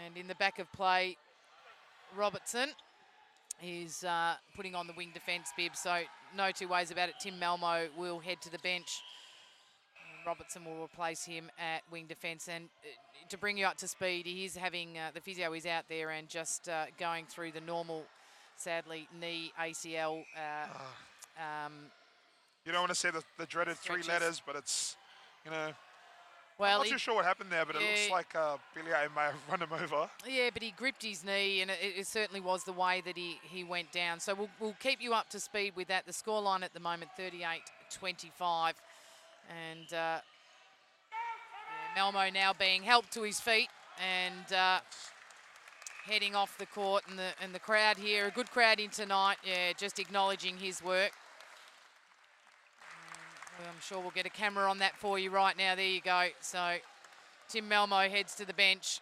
And in the back of play, Robertson is putting on the wing defence bib. So no two ways about it. Tim Malmo will head to the bench. And Robertson will replace him at wing defence. And to bring you up to speed, he is having, the physio is out there and just going through the normal, sadly, knee ACL. You don't want to say the dreaded stretches. 3 letters, but it's, well, I'm not too sure what happened there, but it looks like Billy may have run him over. Yeah, but he gripped his knee, and it certainly was the way that he went down. So we'll keep you up to speed with that. The scoreline at the moment, 38-25. And Malmo now being helped to his feet and heading off the court. And the crowd here, a good crowd in tonight, just acknowledging his work. I'm sure we'll get a camera on that for you right now. There you go. So Tim Malmo heads to the bench.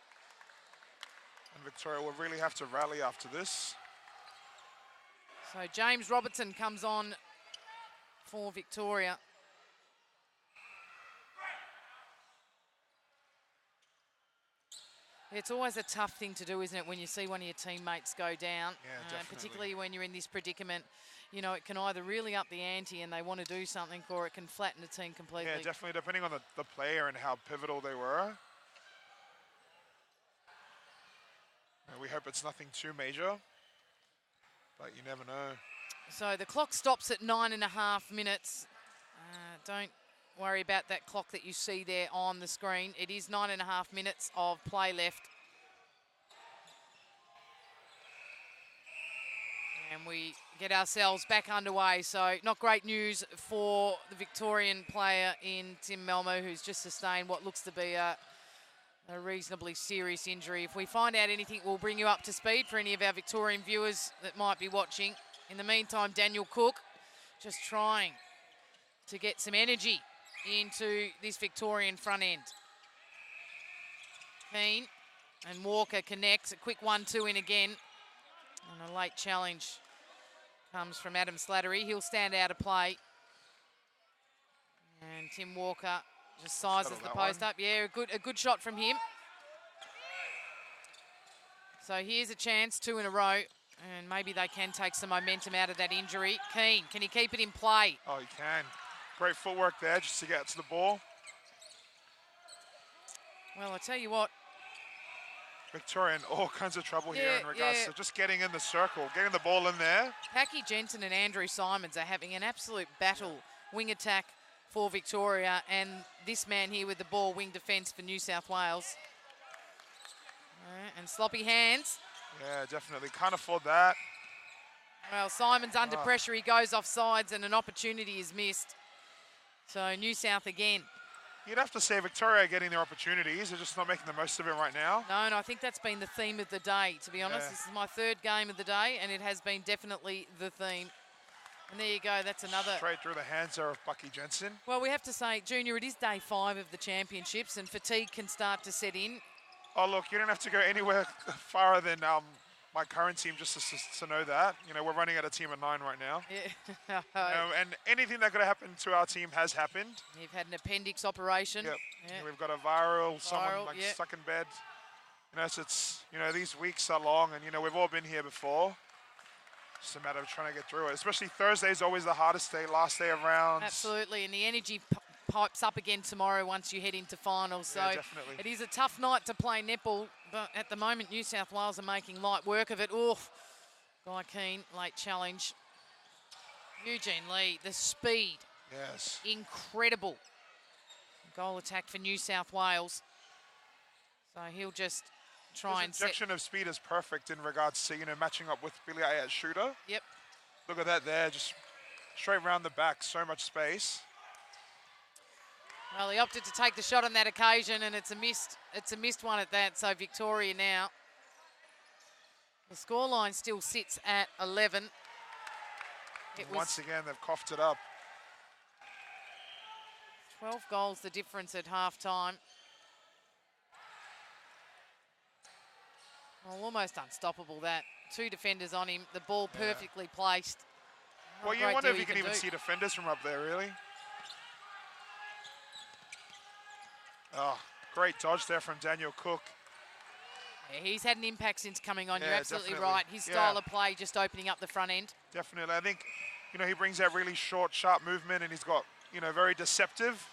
And Victoria will really have to rally after this. So James Robertson comes on for Victoria. It's always a tough thing to do, isn't it, when you see one of your teammates go down? Yeah, definitely. Particularly when you're in this predicament. It can either really up the ante and they want to do something, or it can flatten the team completely. Yeah, definitely, depending on the player and how pivotal they were. We hope it's nothing too major, but you never know. So the clock stops at 9.5 minutes. Don't worry about that clock that you see there on the screen. It is 9.5 minutes of play left. And we get ourselves back underway. So not great news for the Victorian player in Tim Malmo, who's just sustained what looks to be a reasonably serious injury. If we find out anything, we'll bring you up to speed for any of our Victorian viewers that might be watching. In the meantime, Daniel Cook just trying to get some energy into this Victorian front end. Keane and Walker connects. A quick 1-2 in again. And a late challenge comes from Adam Slattery. He'll stand out of play. And Tim Walker just sizes the post up. Yeah, a good shot from him. So here's a chance, 2 in a row. And maybe they can take some momentum out of that injury. Keane, can he keep it in play? Oh, he can. Great footwork there just to get to the ball. Well, I tell you what. Victoria in all kinds of trouble here in regards to just getting in the circle, getting the ball in there. Packy Jensen and Andrew Simons are having an absolute battle wing attack for Victoria, and this man here with the ball, wing defence for New South Wales. And sloppy hands. Yeah, definitely. Can't afford that. Well, Simons under pressure. He goes off sides and an opportunity is missed. So New South again. You'd have to say Victoria are getting their opportunities. They're just not making the most of it right now. No, I think that's been the theme of the day, to be honest. Yeah. This is my 3rd game of the day, and it has been definitely the theme. And there you go, that's another. Straight through the hands there of Bucky Jensen. Well, we have to say, Junior, it is day 5 of the championships, and fatigue can start to set in. Oh, look, you don't have to go anywhere farther than my current team just to know that. We're running at a team of 9 right now. Yeah. And anything that could happen to our team has happened. You've had an appendix operation. Yep. Yeah. We've got a viral, someone stuck in bed. You know, it's these weeks are long, and we've all been here before. Just a matter of trying to get through it. Especially Thursday is always the hardest day, last day of rounds. Absolutely, and the energy pipes up again tomorrow once you head into finals. So yeah, definitely. it is a tough night to play netball, but at the moment New South Wales are making light work of it. Oof, Guy Keane, late challenge. Eugene Lee, the speed. Yes. Incredible. Goal attack for New South Wales. So he'll just try and His injection of speed is perfect in regards to, matching up with Billy A at shooter. Yep. Look at that there, just straight round the back, so much space. Well, he opted to take the shot on that occasion, and it's a missed one at that. So Victoria now. The scoreline still sits at 11. Once again, they've coughed it up. 12 goals the difference at half-time. Well, almost unstoppable that. 2 defenders on him, the ball perfectly placed. Well, you wonder if you can even see defenders from up there, really. Oh, great dodge there from Daniel Cook. Yeah, he's had an impact since coming on. Yeah, You're absolutely definitely. right. His style of play just opening up the front end. Definitely. I think, he brings that really short, sharp movement, and he's got, very deceptive.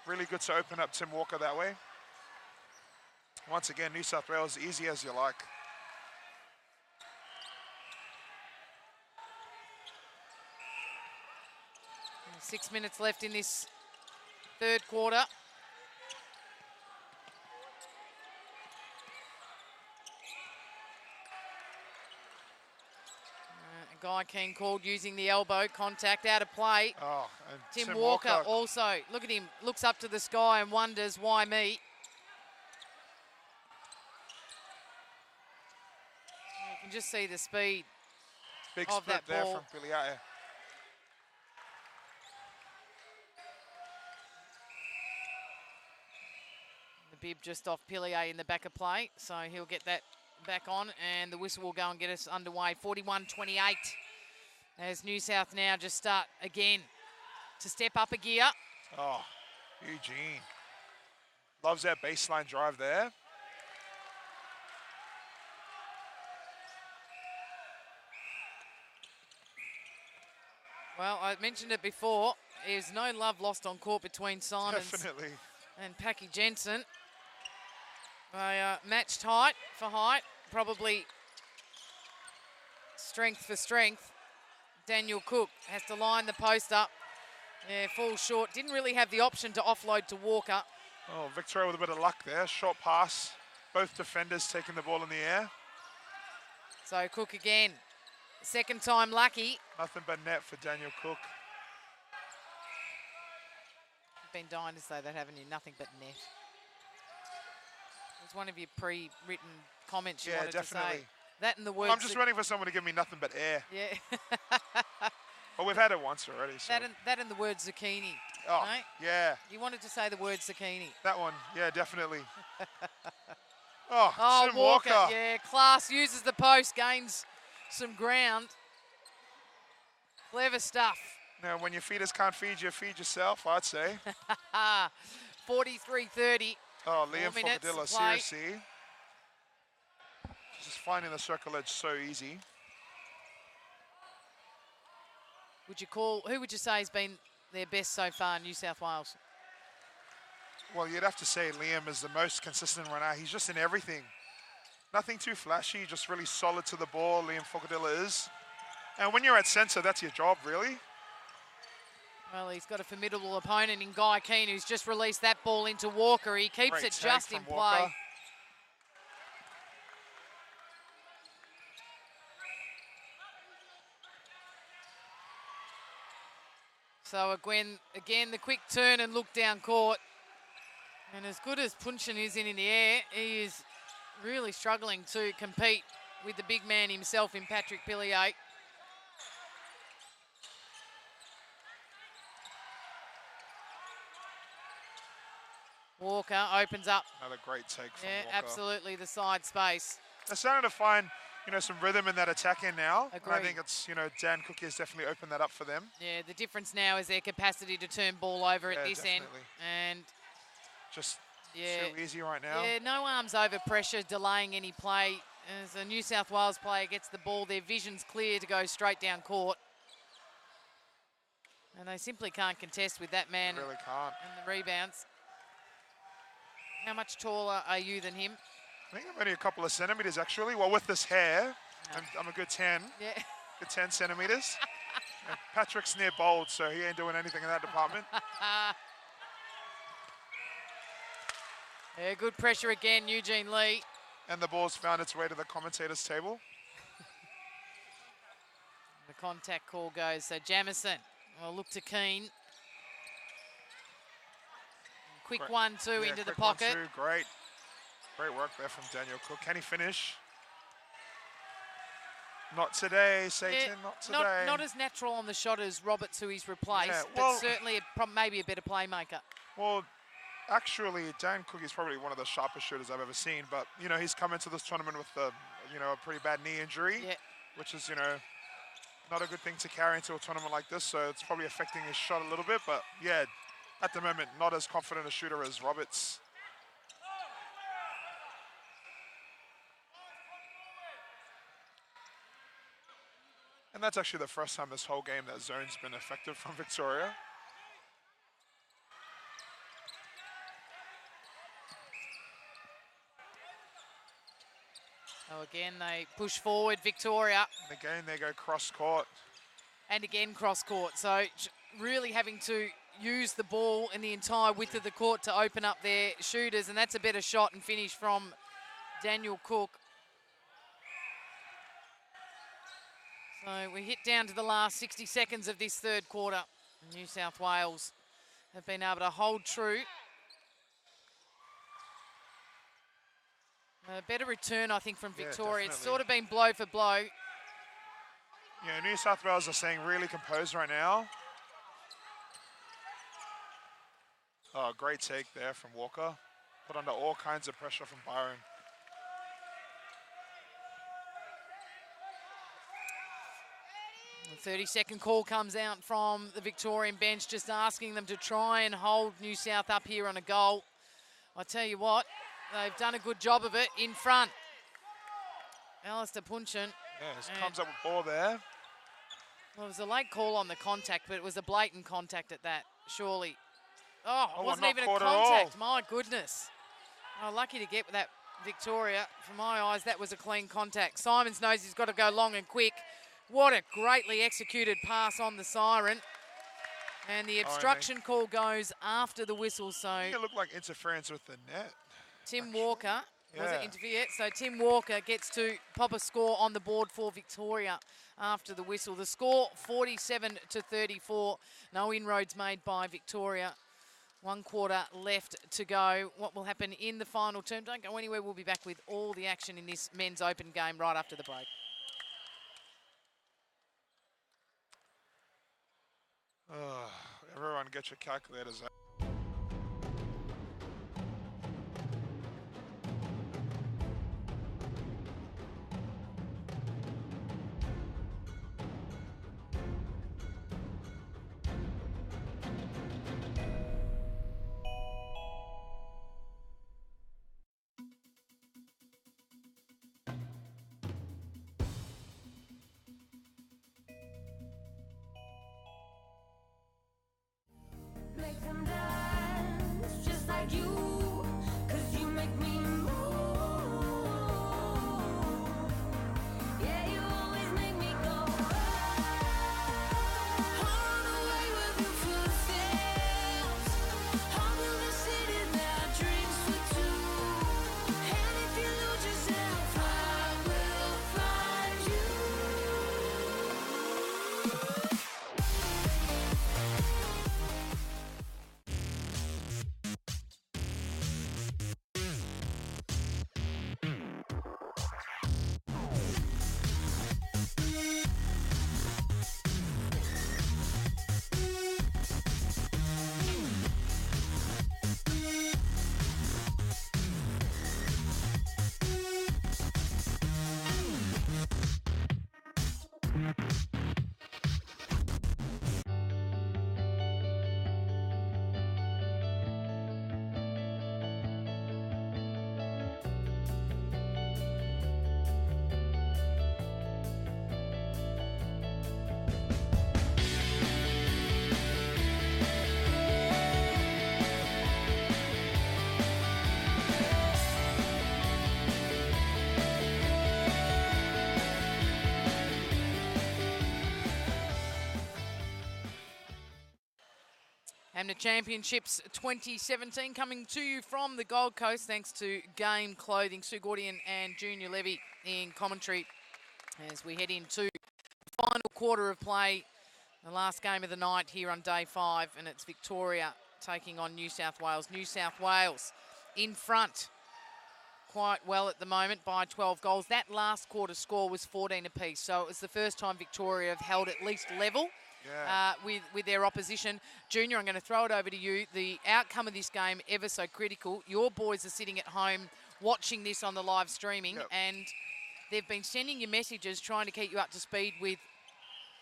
Really good to open up Tim Walker that way. Once again, New South Wales, easy as you like. And 6 minutes left in this third quarter. Guy Keane called using the elbow, contact out of play. Oh, and Tim Walker also, look at him, looks up to the sky and wonders, why me? You can just see the speed big of split that there ball. from Biliata. The bib just off Pillier in the back of play, so he'll get that back on, and the whistle will go and get us underway. 41-28 as New South now just start again to step up a gear. Oh, Eugene. Loves that baseline drive there. Well, I mentioned it before. There's no love lost on court between Simons Definitely. and Packy Jensen. They matched height for height, probably strength for strength. Daniel Cook has to line the post up. Yeah, falls short. Didn't really have the option to offload to Walker. Oh, Victoria with a bit of luck there. Short pass. Both defenders taking the ball in the air. So Cook again. Second time lucky. Nothing but net for Daniel Cook. You've been dying to say that, haven't you? Nothing but net. It was one of your pre-written comments you wanted definitely. to say. That and the words. I'm just waiting for someone to give me nothing but air. Yeah. Well, we've had it once already. So. That and the word zucchini. Oh, right? yeah. You wanted to say the word zucchini. That one, yeah, definitely. Oh, Oh, Tim Walker. Walker. Yeah, class uses the post, gains some ground. Clever stuff. Now, when your feeders can't feed you, feed yourself, I'd say. 43-30. Oh, Liam 4 minutes Focadilla, to play. seriously. Just finding the circle edge so easy. Who would you say has been their best so far in New South Wales? Well, you'd have to say Liam is the most consistent runner. He's just in everything. Nothing too flashy, just really solid to the ball, Liam Focadilla is. And when you're at centre, that's your job, really. Well, he's got a formidable opponent in Guy Keane, who's just released that ball into Walker. He keeps Great it take just in from play. Walker. So again, the quick turn and look down court. And as good as Punchin is in the air, he is really struggling to compete with the big man himself in Patrick Pillier. Walker opens up. Another great take from Yeah, Walker. absolutely, the side space. They're starting to find, some rhythm in that attack end now. And I Agreed. think it's, Dan Cook has definitely opened that up for them. Yeah, the difference now is their capacity to turn ball over at Yeah, this end. definitely. And Just Yeah. Too easy right now. Yeah, no arms over pressure, delaying any play. As a New South Wales player gets the ball, their vision's clear to go straight down court. And they simply can't contest with that man Really can't. and the rebounds. How much taller are you than him? I think I'm only a couple of centimetres, actually. Well, with this hair, I'm a good 10. Yeah. Good 10 centimetres. And Patrick's near bold, so he ain't doing anything in that department. Yeah, good pressure again, Eugene Lee. And the ball's found its way to the commentator's table. The contact call goes. So Jamison will look to Keane. Quick Great. 1-2 Yeah, into the quick 1-2. pocket. Great. Great work there from Daniel Cook. Can he finish? Not today, Satan, Yeah, not today. Not as natural on the shot as Roberts, who he's replaced, Yeah, but well, certainly maybe a better playmaker. Well, actually, Dan Cook is probably one of the sharpest shooters I've ever seen, but, you know, he's come into this tournament with, a pretty bad knee injury, Yeah. which is, not a good thing to carry into a tournament like this, so it's probably affecting his shot a little bit, but, yeah, at the moment, not as confident a shooter as Roberts. And that's actually the first time this whole game that zone's been effective from Victoria. So again, they push forward, Victoria. And again, they go cross-court. And again, cross-court. So really having to use the ball in the entire width of the court to open up their shooters, and that's a better shot and finish from Daniel Cook. So we hit down to the last 60 seconds of this third quarter. New South Wales have been able to hold true. A better return, I think, from Victoria. It's sort of been blow for blow. Yeah, New South Wales are staying really composed right now. Oh, great take there from Walker. Put under all kinds of pressure from Byron. The 30-second call comes out from the Victorian bench, just asking them to try and hold New South up here on a goal. I tell you what, they've done a good job of it in front. Alistair Punchin. Yeah, comes up with ball there. Well, it was a late call on the contact, but it was a blatant contact at that, surely. Oh, it wasn't even a contact. My goodness. Oh, lucky to get with that, Victoria. From my eyes, that was a clean contact. Simons knows he's got to go long and quick. What a greatly executed pass on the siren. And the obstruction call goes after the whistle, so... It looked like interference with the net. Tim Walker, was it interfere? So Tim Walker gets to pop a score on the board for Victoria after the whistle. The score, 47-34. No inroads made by Victoria. 1 quarter left to go. What will happen in the final term? Don't go anywhere. We'll be back with all the action in this men's open game right after the break. Everyone get your calculators out. Make them AMNA Championships 2017 coming to you from the Gold Coast thanks to Game Clothing. Sue Gordian and Junior Levy in commentary as we head into the final quarter of play, the last game of the night here on day 5, and it's Victoria taking on New South Wales. New South Wales in front quite well at the moment by 12 goals. That last quarter score was 14 apiece, so it was the first time Victoria have held at least level. Yeah. With their opposition. Junior, I'm going to throw it over to you. The outcome of this game, ever so critical. Your boys are sitting at home watching this on the live streaming, and they've been sending you messages trying to keep you up to speed with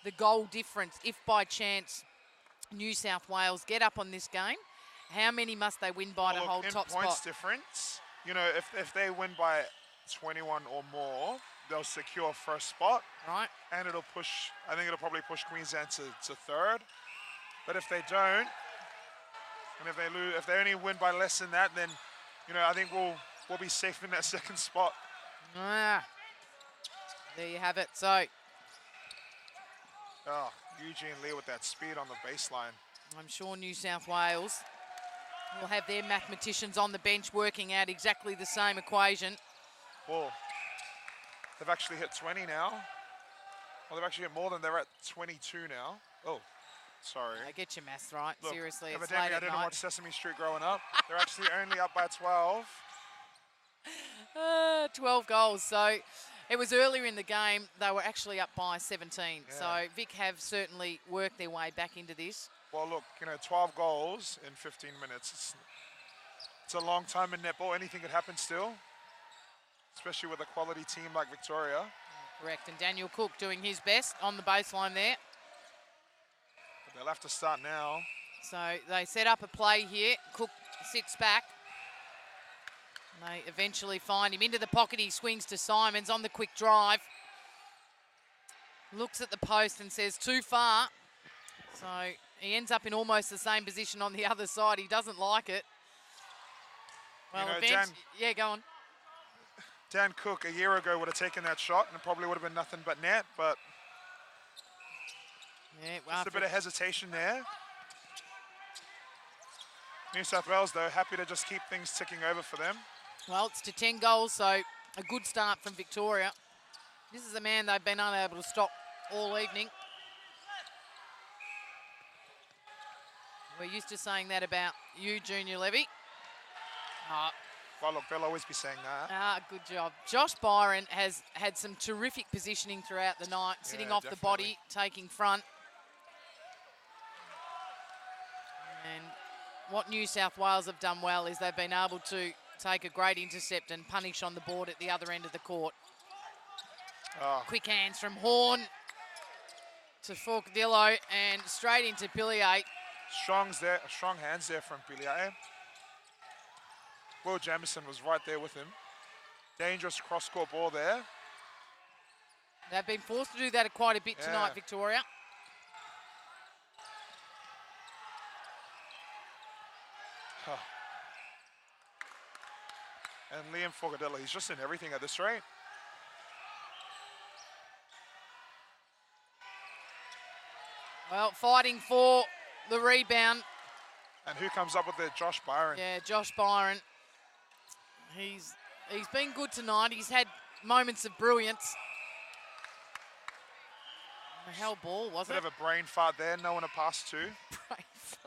the goal difference. If by chance New South Wales get up on this game, how many must they win by to hold top spot? Points difference, you know, if they win by 21 or more, they'll secure first spot. Right. And it'll push, I think it'll probably push Queensland to third. But if they don't, and if they lose, if they only win by less than that, then, you know, I think we'll be safe in that second spot. There you have it. So, Eugene Lee with that speed on the baseline. I'm sure New South Wales will have their mathematicians on the bench working out exactly the same equation. Well, they've actually hit 20 now. Well, they've actually hit more than they're at 22 now. Oh, sorry. Get your maths right. Look, seriously, it's evidently late I at didn't night. watch Sesame Street growing up. They're actually only up by 12. 12 goals. So it was earlier in the game. They were actually up by 17. Yeah. So Vic have certainly worked their way back into this. Well, look, you know, 12 goals in 15 minutes. It's a long time in netball. Anything could happen still, especially with a quality team like Victoria. Correct. And Daniel Cook doing his best on the baseline there. But they'll have to start now. So they set up a play here. Cook sits back. They eventually find him into the pocket. He swings to Simons on the quick drive. Looks at the post and says, too far. So he ends up in almost the same position on the other side. He doesn't like it. Well, you know, yeah, go on. Dan Cook a year ago would have taken that shot and it probably would have been nothing but net, but just a bit of hesitation there. New South Wales, though, happy to just keep things ticking over for them. Well, it's to 10 goals, so a good start from Victoria. This is a man they've been unable to stop all evening. We're used to saying that about you, Junior Levy. Well, look, they'll always be saying that. Good job. Josh Byron has had some terrific positioning throughout the night, sitting off the body, taking front. And what New South Wales have done well is they've been able to take a great intercept and punish on the board at the other end of the court. Quick hands from Horn to Forcadillo and straight into Pillier. Strong hands there from Pillier. Will Jamieson was right there with him. Dangerous cross-court ball there. They've been forced to do that quite a bit tonight, Victoria. And Liam Forcadillo, he's just in everything at this rate. Well, fighting for the rebound. And who comes up with it? Josh Byron. Yeah, Josh Byron. He's been good tonight. He's had moments of brilliance. The hell ball, was it? Bit of a brain fart there. No one to pass to. Brain fart.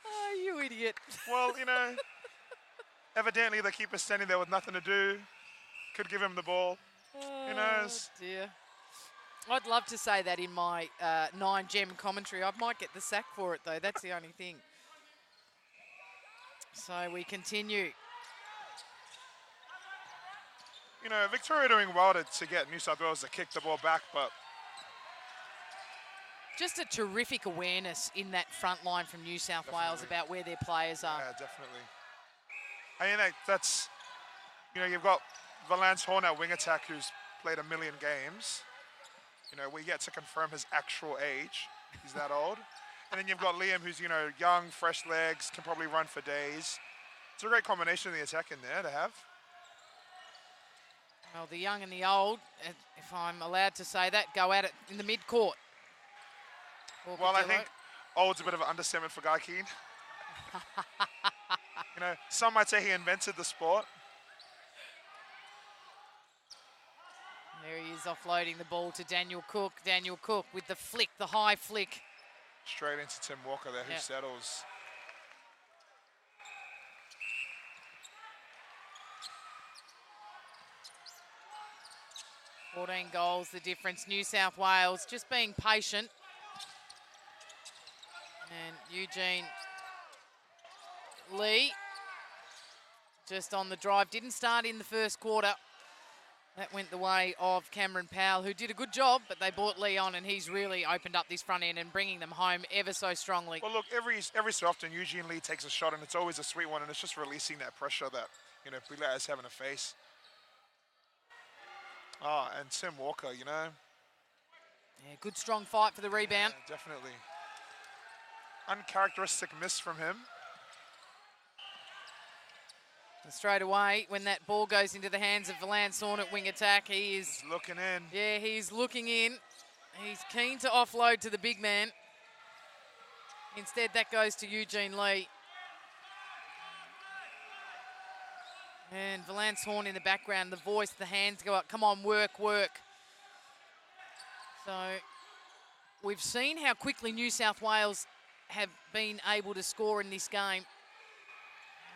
Oh, you idiot. Well, you know, evidently the keeper's standing there with nothing to do. Could give him the ball. Who knows? Oh, dear. I'd love to say that in my 9-gem commentary. I might get the sack for it, though. That's the only thing. So we continue. You know, Victoria doing well to get New South Wales to kick the ball back, but just a terrific awareness in that front line from New South Wales about where their players are. Yeah, definitely. I mean, that's, you know, you've got Valance Horn at wing attack who's played a million games. You know, we get to confirm his actual age. He's that old. And then you've got Liam who's, you know, young, fresh legs, can probably run for days. It's a great combination of the attack in there to have. Well, the young and the old, if I'm allowed to say that, go at it in the mid-court. Well, I think old's a bit of an understatement for Guy Keane. You know, some might say he invented the sport. There he is offloading the ball to Daniel Cook. Daniel Cook with the flick, the high flick. Straight into Tim Walker there, who settles. $14 goals, the difference. New South Wales just being patient. And Eugene Lee just on the drive. Didn't start in the first quarter. That went the way of Cameron Powell, who did a good job, but they brought Lee on, and he's really opened up this front end and bringing them home ever so strongly. Well, look, every so often, Eugene Lee takes a shot, and it's always a sweet one, and it's just releasing that pressure that, you know, Bilal is having to face. Oh, and Tim Walker, you know. Yeah, good strong fight for the rebound. Yeah, definitely. Uncharacteristic miss from him. And straight away, when that ball goes into the hands of Valance Horn at wing attack, he's looking in. Yeah, he's looking in. He's keen to offload to the big man. Instead, that goes to Eugene Lee. And Valance Horn in the background, the voice, the hands go up. Come on, work, work. So we've seen how quickly New South Wales have been able to score in this game.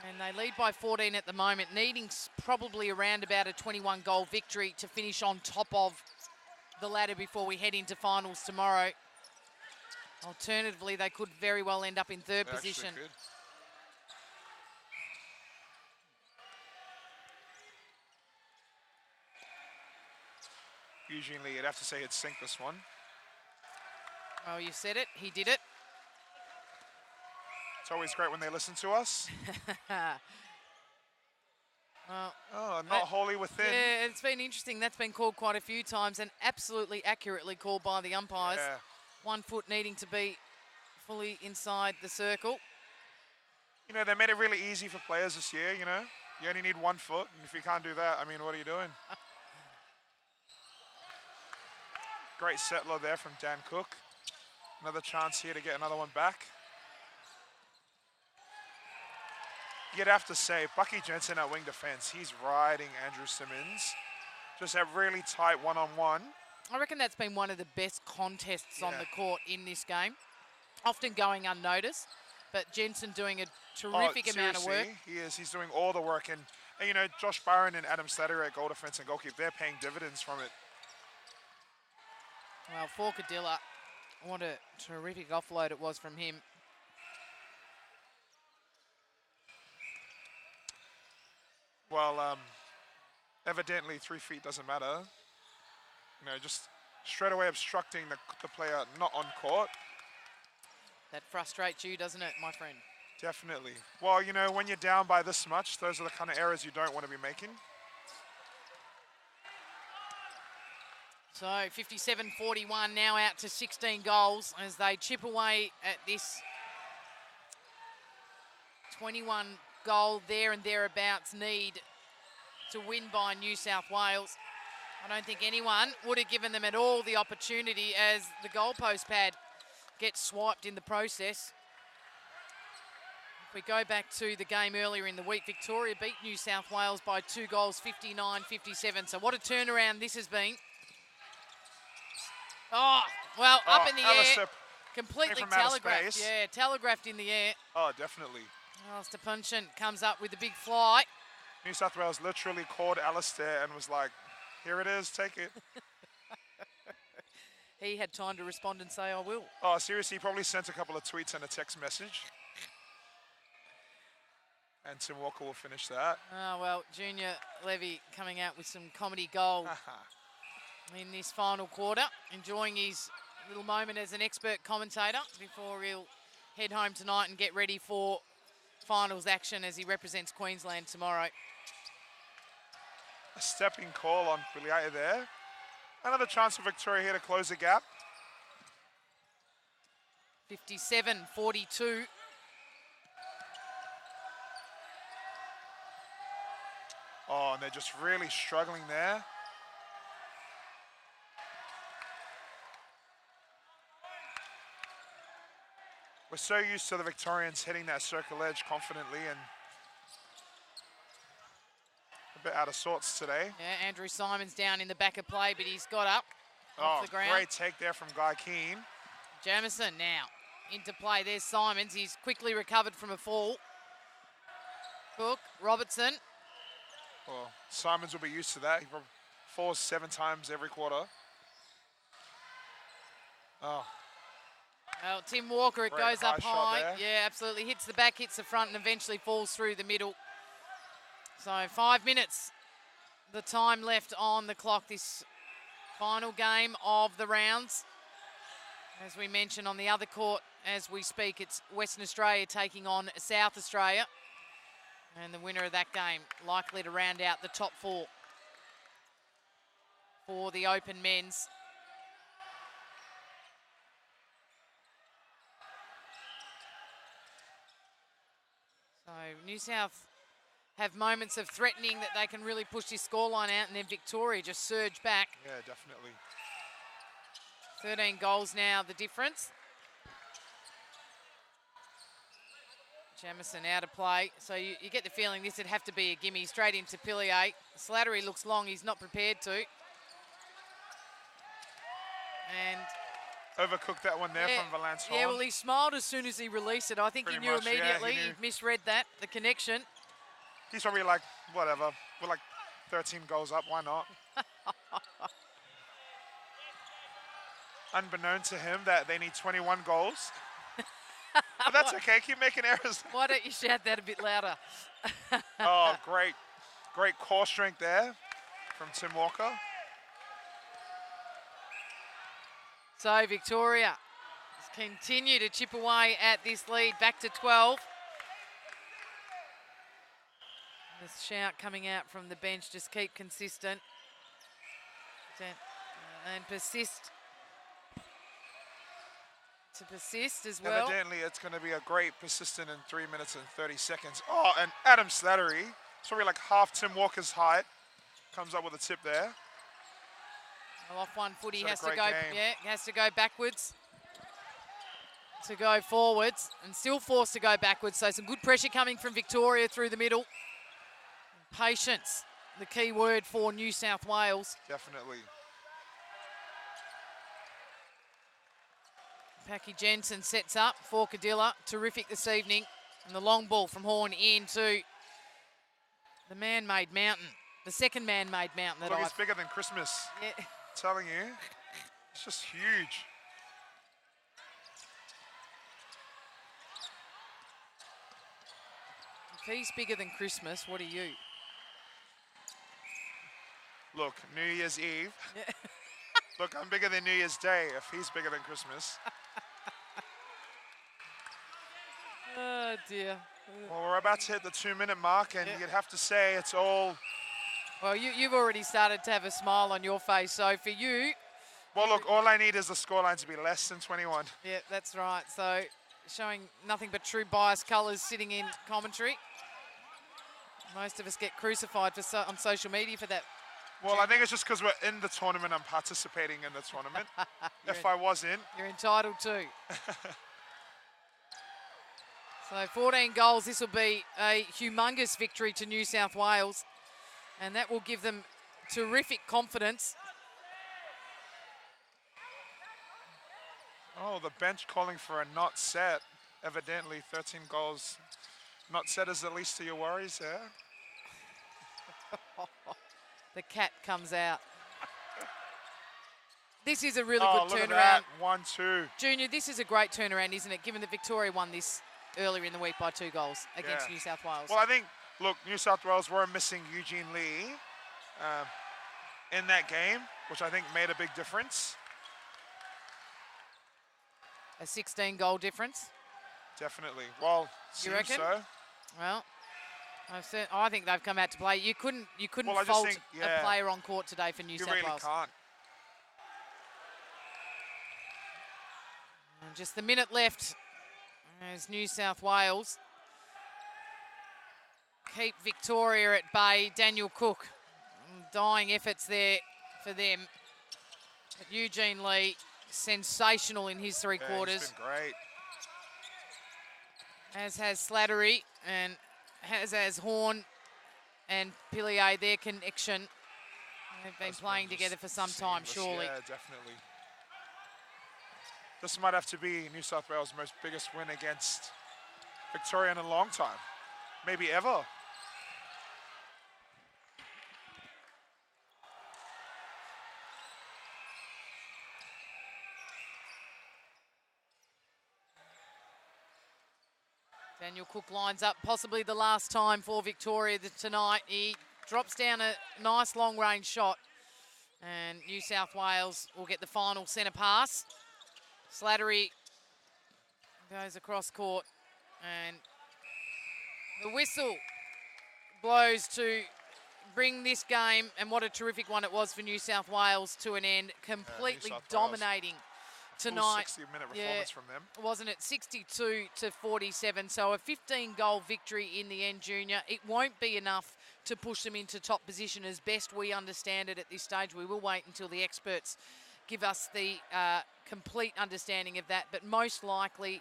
And they lead by 14 at the moment, needing probably around about a 21-goal victory to finish on top of the ladder before we head into finals tomorrow. Alternatively, they could very well end up in third position. Usually, you'd have to say he'd sink this one. Oh, you said it. He did it. It's always great when they listen to us. Well, oh, not wholly within. Yeah, it's been interesting. That's been called quite a few times and absolutely accurately called by the umpires. Yeah. 1 foot needing to be fully inside the circle. You know, they made it really easy for players this year, you know. You only need 1 foot, and if you can't do that, I mean, what are you doing? Great settler there from Dan Cook. Another chance here to get another one back. You'd have to say, Bucky Jensen at wing defense, he's riding Andrew Simmons. Just a really tight one-on-one. I reckon that's been one of the best contests on the court in this game. Often going unnoticed, but Jensen doing a terrific amount of work. He is. He's doing all the work. And you know, Josh Byron and Adam Slater at goal defense and goalkeeper, they're paying dividends from it. Well, Forcadilla, what a terrific offload it was from him. Well, evidently 3 feet doesn't matter. You know, just straight away obstructing the player not on court. That frustrates you, doesn't it, my friend? Definitely. Well, you know, when you're down by this much, those are the kind of errors you don't want to be making. So 57-41 now out to 16 goals as they chip away at this 21 goal there and thereabouts need to win by New South Wales. I don't think anyone would have given them at all the opportunity as the goalpost pad gets swiped in the process. If we go back to the game earlier in the week, Victoria beat New South Wales by 2 goals, 59-57. So what a turnaround this has been. Oh, well, up in the air. Completely telegraphed. Yeah, telegraphed in the air. Oh, definitely. Alistair Punchin comes up with a big fly. New South Wales literally called Alistair and was like, here it is, take it. He had time to respond and say, I will. Oh, seriously, he probably sent a couple of tweets and a text message. And Tim Walker will finish that. Oh, well, Junior Levy coming out with some comedy gold in this final quarter, enjoying his little moment as an expert commentator before he'll head home tonight and get ready for finals action as he represents Queensland tomorrow. A stepping call on Puliata there. Another chance for Victoria here to close the gap. 57-42. Oh, and they're just really struggling there. We're so used to the Victorians hitting that circle edge confidently and a bit out of sorts today. Yeah, Andrew Simons down in the back of play, but he's got up off the ground. Great take there from Guy Keane. Jamison now into play. There's Simons. He's quickly recovered from a fall. Cook, Robertson. Well, Simons will be used to that. He falls 7 times every quarter. Oh. Well, Tim Walker, it Great goes up shot high. there. Yeah, absolutely. Hits the back, hits the front, and eventually falls through the middle. So 5 minutes, the time left on the clock. This final game of the rounds. As we mentioned on the other court as we speak, it's Western Australia taking on South Australia. And the winner of that game likely to round out the top 4 for the Open men's. So New South have moments of threatening that they can really push this scoreline out, and then Victoria just surge back. Yeah, definitely. 13 goals now, the difference. Jamison out of play. So you get the feeling this would have to be a gimme straight into Pillier. Slattery looks long, he's not prepared to. And Overcooked that one there from Valance Horn. yeah, well, he smiled as soon as he released it. I think Pretty he knew much, yeah, immediately. he knew. He misread that, the connection. He's probably like, whatever. We're like 13 goals up, why not? Unbeknown to him that they need 21 goals. But that's okay, keep making errors. Why don't you shout that a bit louder? Oh, great core strength there from Tim Walker. So Victoria continue to chip away at this lead, back to 12. This shout coming out from the bench, just keep consistent and persist. To persist as well. Evidently, it's going to be a great persistent in 3 minutes and 30 seconds. Oh, and Adam Slattery, it's probably like half Tim Walker's height, comes up with a tip there. Well, off 1 foot, he He's has had to a go. great game. Yeah, has to go backwards to go forwards, and still forced to go backwards. So some good pressure coming from Victoria through the middle. Patience, the key word for New South Wales. Definitely. Packy Jensen sets up for Cadilla. Terrific this evening. And the long ball from Horn into the man-made mountain. The second man-made mountain that Look, it's bigger than Christmas. Yeah. I'm telling you. It's just huge. If he's bigger than Christmas, what are you? Look, New Year's Eve. Yeah. Look, I'm bigger than New Year's Day if he's bigger than Christmas. Oh, dear. Well, we're about to hit the 2-minute mark, and you'd have to say it's all... Well, you've already started to have a smile on your face. So for you... Well, look, all I need is the scoreline to be less than 21. Yeah, that's right. So showing nothing but true bias colours sitting in commentary. Most of us get crucified on social media for that. Well, I think it's just because we're in the tournament, I'm participating in the tournament. If I wasn't... You're entitled to. So 14 goals, this will be a humongous victory to New South Wales, and that will give them terrific confidence. Oh, the bench calling for a not set. Evidently, 13 goals. Not set is the least of your worries there. The cat comes out. This is a really good look turnaround. at that. 1-2. Junior, this is a great turnaround, isn't it, given that Victoria won this earlier in the week by 2 goals against New South Wales. Well, I think, look, New South Wales were missing Eugene Lee in that game, which I think made a big difference. A 16-goal difference. Definitely. Well, You seems reckon? so. Well, I think they've come out to play. You couldn't Well, I just fault think, a player on court today for New You South really Wales. can't. And just the minute left as New South Wales keep Victoria at bay. Daniel Cook, dying efforts there for them. But Eugene Lee, sensational in his three quarters. He's been great. As has Slattery and as Horn and Pillier, their connection. They've been playing together for some time, surely. Yeah, definitely. This might have to be New South Wales' most biggest win against Victoria in a long time, maybe ever. Daniel Cook lines up, possibly the last time for Victoria tonight. He drops down a nice long-range shot, and New South Wales will get the final centre pass. Slattery goes across court, and the whistle blows to bring this game, and what a terrific one it was for New South Wales, to an end. Completely dominating tonight. 60-minute performance from them. Wasn't it? 62-47. So a 15-goal victory in the end, Junior. It won't be enough to push them into top position as best we understand it at this stage. We will wait until the experts give us the complete understanding of that. But most likely,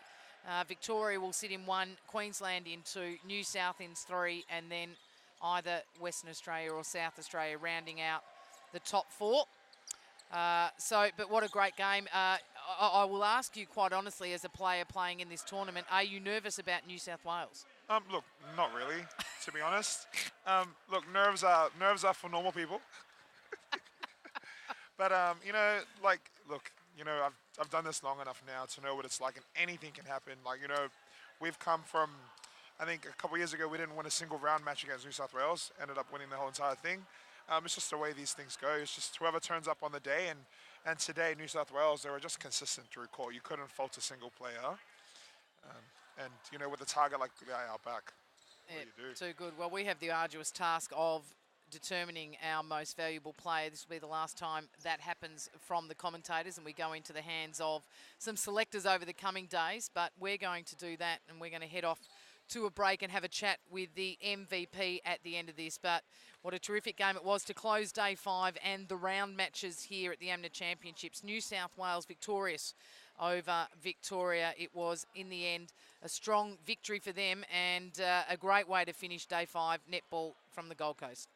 Victoria will sit in 1, Queensland in 2, New South in 3, and then either Western Australia or South Australia rounding out the top 4. But what a great game. I will ask you quite honestly, as a player playing in this tournament, are you nervous about New South Wales? Look, not really, to be honest. Look, nerves are for normal people. But I've done this long enough now to know what it's like, and anything can happen. We've come from, I think a couple of years ago, we didn't win a single round match against New South Wales. Ended up winning the whole entire thing. It's just the way these things go. It's just whoever turns up on the day, and today New South Wales, they were just consistent through court. You couldn't fault a single player. With a target like our back, what do you do? Too good. Well, we have the arduous task of determining our most valuable player. This will be the last time that happens from the commentators, and we go into the hands of some selectors over the coming days. But we're going to do that, and we're going to head off to a break and have a chat with the MVP at the end of this. But what a terrific game it was to close day 5 and the round matches here at the AMNA Championships. New South Wales victorious over Victoria. It was, in the end, a strong victory for them, and a great way to finish day 5 netball from the Gold Coast.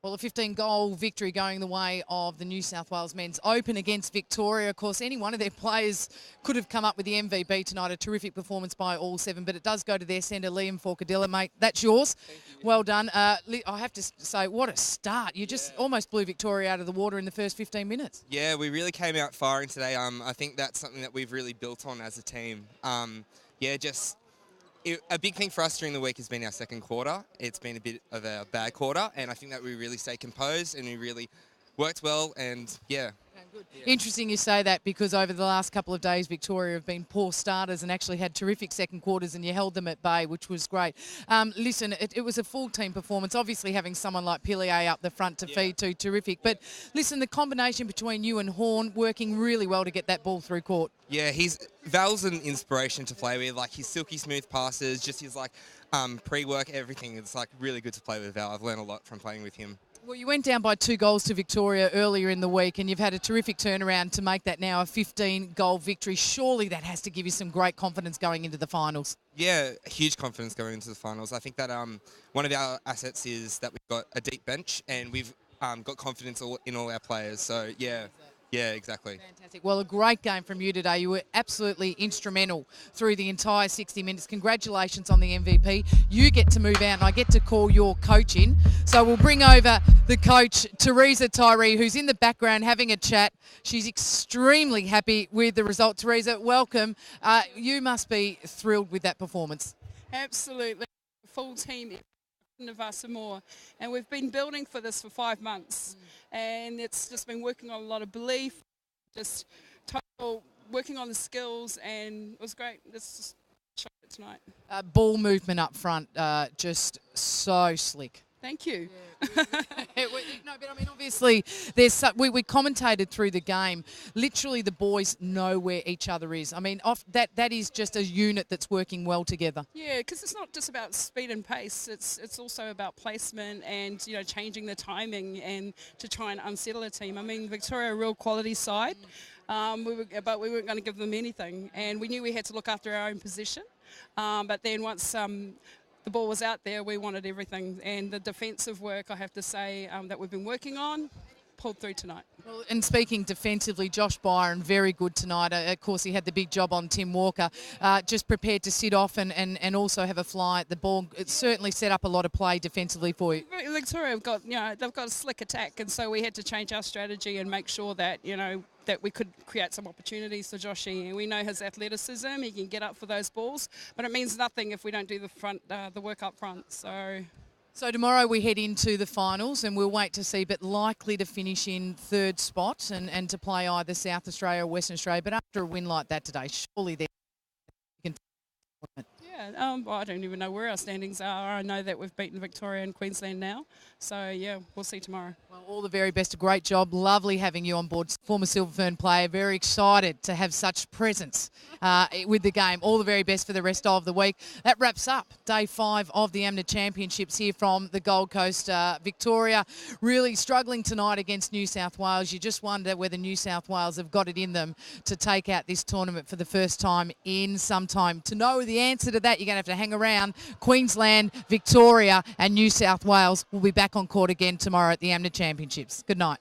Well, a 15-goal victory going the way of the New South Wales Men's Open against Victoria. Of course, any one of their players could have come up with the MVP tonight. A terrific performance by all 7, but it does go to their centre, Liam Forcadilla. Mate, that's yours. Well done. I have to say, what a start. You just almost blew Victoria out of the water in the first 15 minutes. Yeah, we really came out firing today. I think that's something that we've really built on as a team. A big thing for us during the week has been our second quarter. It's been a bit of a bad quarter, and I think that we really stayed composed and we really worked well, and yeah. Interesting you say that, because over the last couple of days Victoria have been poor starters and actually had terrific second quarters, and you held them at bay, which was great. Listen, it was a full team performance. Obviously having someone like Pillier up the front to feed to, terrific. But listen, the combination between you and Horn working really well to get that ball through court. Yeah, Val's an inspiration to play with. Like, his silky smooth passes, just his pre-work, everything. It's like really good to play with Val. I've learned a lot from playing with him. Well, you went down by 2 goals to Victoria earlier in the week, and you've had a terrific turnaround to make that now a 15-goal victory. Surely that has to give you some great confidence going into the finals. Yeah, huge confidence going into the finals. I think that one of our assets is that we've got a deep bench, and we've got confidence in all our players. So, yeah. Yeah, exactly. Fantastic. Well, a great game from you today. You were absolutely instrumental through the entire 60 minutes. Congratulations on the MVP. You get to move out and I get to call your coach in. So we'll bring over the coach, Teresa Tyree, who's in the background having a chat. She's extremely happy with the result. Teresa, welcome. You must be thrilled with that performance. Absolutely. Full team of us and more, and we've been building for this for 5 months, and it's just been working on a lot of belief, just total working on the skills, and it was great. This shot it tonight. Ball movement up front, just so slick. Thank you. No, but I mean, obviously, we commentated through the game. Literally, the boys know where each other is. I mean, that is just a unit that's working well together. Yeah, because it's not just about speed and pace. It's also about placement and changing the timing and to try and unsettle a team. I mean, Victoria, a real quality side, but we weren't going to give them anything, and we knew we had to look after our own position. But then once the ball was out there, we wanted everything, and the defensive work, I have to say, that we've been working on, pulled through tonight. Well, and speaking defensively, Josh Byron, very good tonight. Of course, he had the big job on Tim Walker, just prepared to sit off and also have a fly at the ball. It certainly set up a lot of play defensively for you. Victoria have got, they've got a slick attack, and so we had to change our strategy and make sure that, that we could create some opportunities for Joshy. And we know his athleticism, he can get up for those balls, but it means nothing if we don't do the work up front. So tomorrow we head into the finals, and we'll wait to see, but likely to finish in 3rd spot and to play either South Australia or Western Australia. But after a win like that today, surely they can. Yeah, I don't even know where our standings are. I know that we've beaten Victoria and Queensland now. So, yeah, we'll see tomorrow. Well, all the very best. A great job. Lovely having you on board. Former Silver Fern player. Very excited to have such presence with the game. All the very best for the rest of the week. That wraps up day 5 of the AMNA Championships here from the Gold Coast. Victoria really struggling tonight against New South Wales. You just wonder whether New South Wales have got it in them to take out this tournament for the first time in some time. To know the answer to that, you're going to have to hang around. Queensland, Victoria and New South Wales will be back on court again tomorrow at the AMNA Championships. Good night.